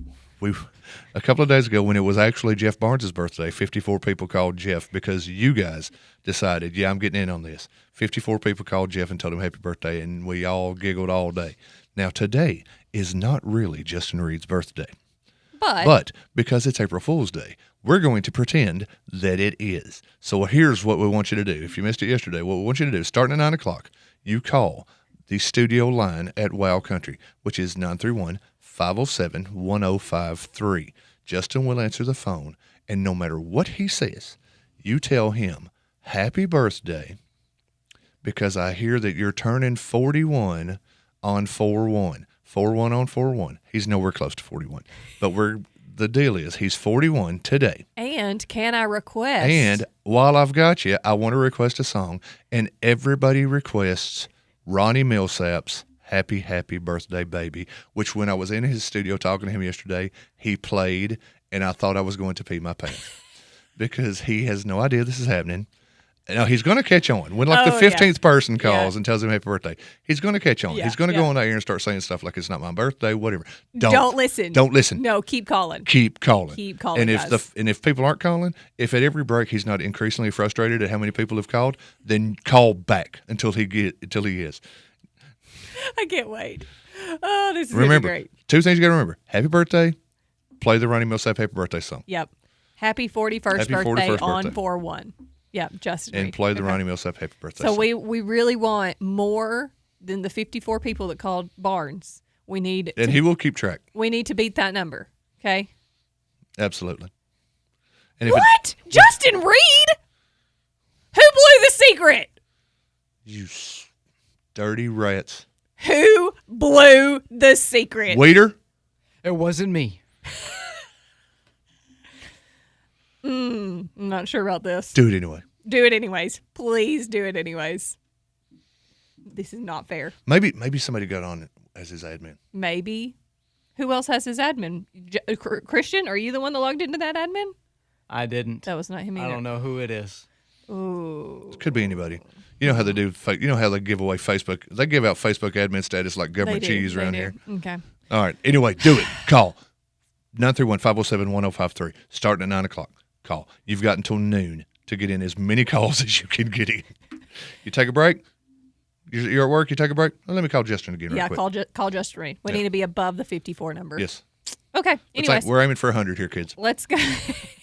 A couple of days ago, when it was actually Jeff Barnes' birthday, 54 people called Jeff because you guys decided, I'm getting in on this. 54 people called Jeff and told him happy birthday, and we all giggled all day. Now, today is not really Justin Reed's birthday. But because it's April Fool's Day, we're going to pretend that it is. So here's what we want you to do. If you missed it yesterday, what we want you to do, starting at 9 o'clock, you call the studio line at Wow Country, which is 931-507-1053. Justin will answer the phone, and no matter what he says, you tell him, happy birthday, because I hear that you're turning 41 on 4-1. 4-1 on 4-1. He's nowhere close to 41. But the deal is he's 41 today. And can I request? And while I've got you, I want to request a song. And everybody requests Ronnie Millsap's Happy, Happy Birthday Baby, which when I was in his studio talking to him yesterday, he played, and I thought I was going to pee my pants because he has no idea this is happening. Now, he's going to catch on. When the 15th person calls and tells him happy birthday, he's going to catch on. He's going to go on there and start saying stuff like it's not my birthday, whatever. Don't listen. Don't listen. No, keep calling. Keep calling. Keep calling, And guys. if people aren't calling, if at every break he's not increasingly frustrated at how many people have called, then call back until he is. I can't wait. Oh, this is going to be great. Two things you got to remember. Happy birthday. Play the Ronnie Millsap happy birthday song. Yep. Happy 41st birthday on 4-1. Yep, Justin And Reed. play the Ronnie Millsap happy birthday So song. we really want more than the 54 people that called Barnes. We need And he will keep track. We need to beat that number. Okay. Absolutely. And What? Justin Reed? Who blew the secret? You dirty rats. Who blew the secret? Waiter? It wasn't me. I'm not sure about this. Do it anyway. Do it anyways. Please do it anyways. This is not fair. Maybe somebody got on as his admin. Maybe. Who else has his admin? Christian, are you the one that logged into that admin? I didn't. That was not him either. I don't know who it is. Ooh. It could be anybody. You know how they do. You know how they give away Facebook. They give out Facebook admin status like government cheese around here. Okay. All right. Anyway, do it. Call 931-507-1053. Starting at 9 o'clock. Call. You've got until noon to get in as many calls as you can get in. You take a break. You're at work. You take a break. Well, let me call Justin again. Yeah, real quick. call Justin Reed. We need to be above the 54 number. Yes. Okay. Anyways, We're aiming for 100 here, kids. let's go.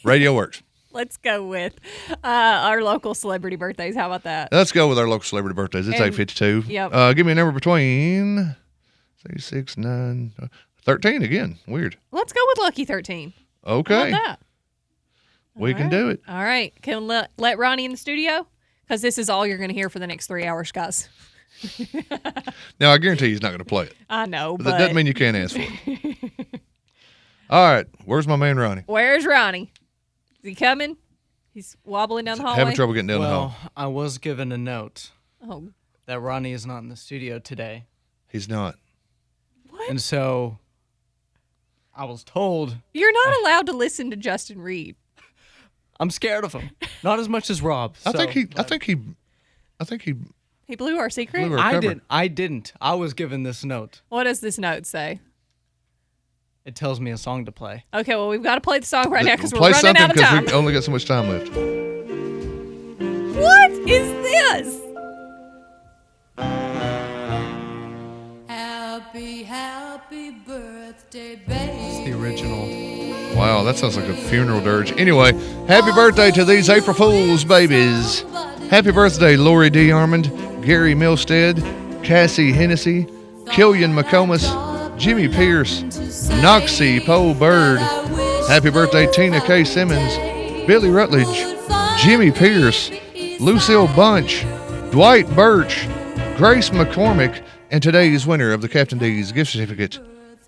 Radio works. Let's go with our local celebrity birthdays. How about that? Let's go with our local celebrity birthdays. It's And- 8:52. Yep. Give me a number between 6, 9, 13 again. Weird. Let's go with Lucky 13. Okay. How about that? We can do it. All right. Can we let Ronnie in the studio? Because this is all you're going to hear for the next 3 hours, guys. Now, I guarantee he's not going to play it. I know, But but that doesn't mean you can't ask for it. All right. Where's my man, Ronnie? Where's Ronnie? Is he coming? He's wobbling down the hallway. Having trouble getting down the hall. I was given a note Oh, that Ronnie is not in the studio today. He's not. What? And so I was told you're not allowed to listen to Justin Reed. I'm scared of him. Not as much as Rob. I so- think he He blew our secret. Blew our cover. I didn't. I was given this note. What does this note say? It tells me a song to play. Okay, well, we've got to play the song right now because we're play running something out of time. we only got so much time left. What is this? Happy, happy birthday, baby. It's the original. Wow, that sounds like a funeral dirge. Anyway, happy birthday to these April Fools babies. Happy birthday, Lori D. Armand, Gary Milstead, Cassie Hennessy, Killian McComas, Jimmy Pierce, Noxie Poe Bird. Happy birthday, Tina K. Simmons, Billy Rutledge, Jimmy Pierce, Lucille Bunch, Dwight Birch, Grace McCormick, and today's winner of the Captain D's gift certificate,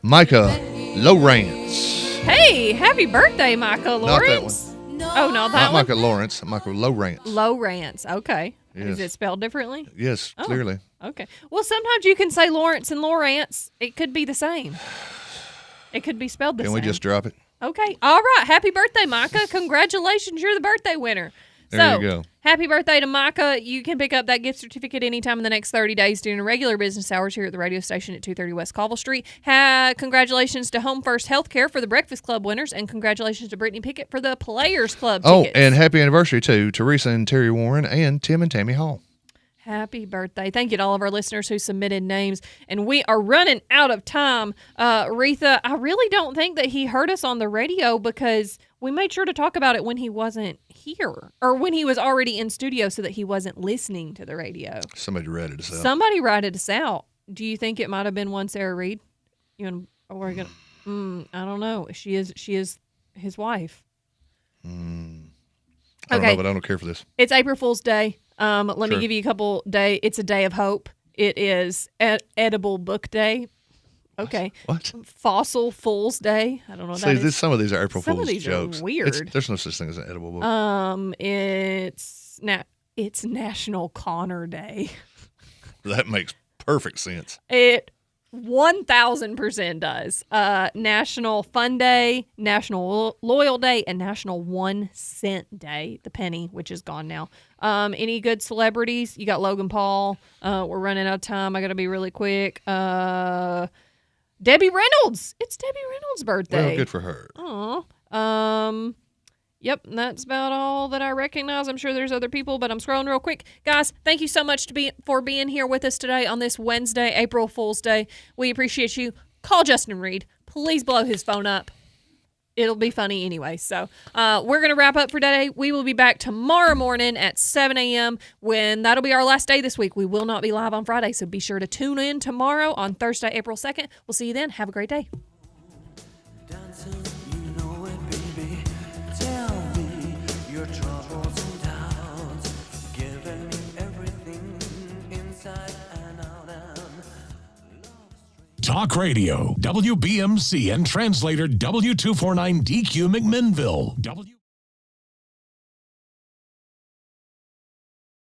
Micah Lawrence. Hey, Hey, happy birthday, Micah Lawrence. Not that one. Oh, no, that Not one? Michael Lawrence, Michael Lowrance. Lowrance. Okay. Yes. Is it spelled differently? Yes, Oh, clearly. Okay. Well, sometimes you can say Lawrence and Lawrence. It could be the same. It could be spelled the Can same. we just drop it? Okay. All right. Happy birthday, Micah. Congratulations. You're the birthday winner. There you go. Happy birthday to Micah. You can pick up that gift certificate anytime in the next 30 days during regular business hours here at the radio station at 230 West Colville Street. Congratulations to Home First Healthcare for the Breakfast Club winners, and congratulations to Brittany Pickett for the Players Club tickets. And happy anniversary to Teresa and Terry Warren and Tim and Tammy Hall. Happy birthday. Thank you to all of our listeners who submitted names. And we are running out of time. Retha, I really don't think that he heard us on the radio because we made sure to talk about it when he wasn't here or when he was already in studio so that he wasn't listening to the radio. Somebody ratted us out. Somebody ratted us out. Do you think it might have been one Sarah Reed? I don't know. She is his wife. I don't know, but I don't care for this. It's April Fool's Day. Let me Sure. give you a couple day. It's a day of hope. It is Edible Book Day. Okay. What? Fossil Fool's Day. I don't know what See, that is. some of these are April Some of Fool's these are jokes. weird. There's no such thing as an edible book. It's National Connor Day. That makes perfect sense. It 1000% does. National Fun Day, National Loyal Day, and National 1 Cent Day, the penny, which is gone now. Any good celebrities? You got Logan Paul. We're running out of time. I got to be really quick. Debbie Reynolds. It's Debbie Reynolds' birthday. Well, good for her. Aw. Yep, that's about all that I recognize. I'm sure there's other people, but I'm scrolling real quick. Guys, thank you so much for being here with us today on this Wednesday, April Fool's Day. We appreciate you. Call Justin Reed. Please blow his phone up. It'll be funny anyway. So we're going to wrap up for today. We will be back tomorrow morning at 7 a.m. when that'll be our last day this week. We will not be live on Friday, so be sure to tune in tomorrow on Thursday, April 2nd. We'll see you then. Have a great day. Talk Radio, WBMC, and translator W249DQ McMinnville.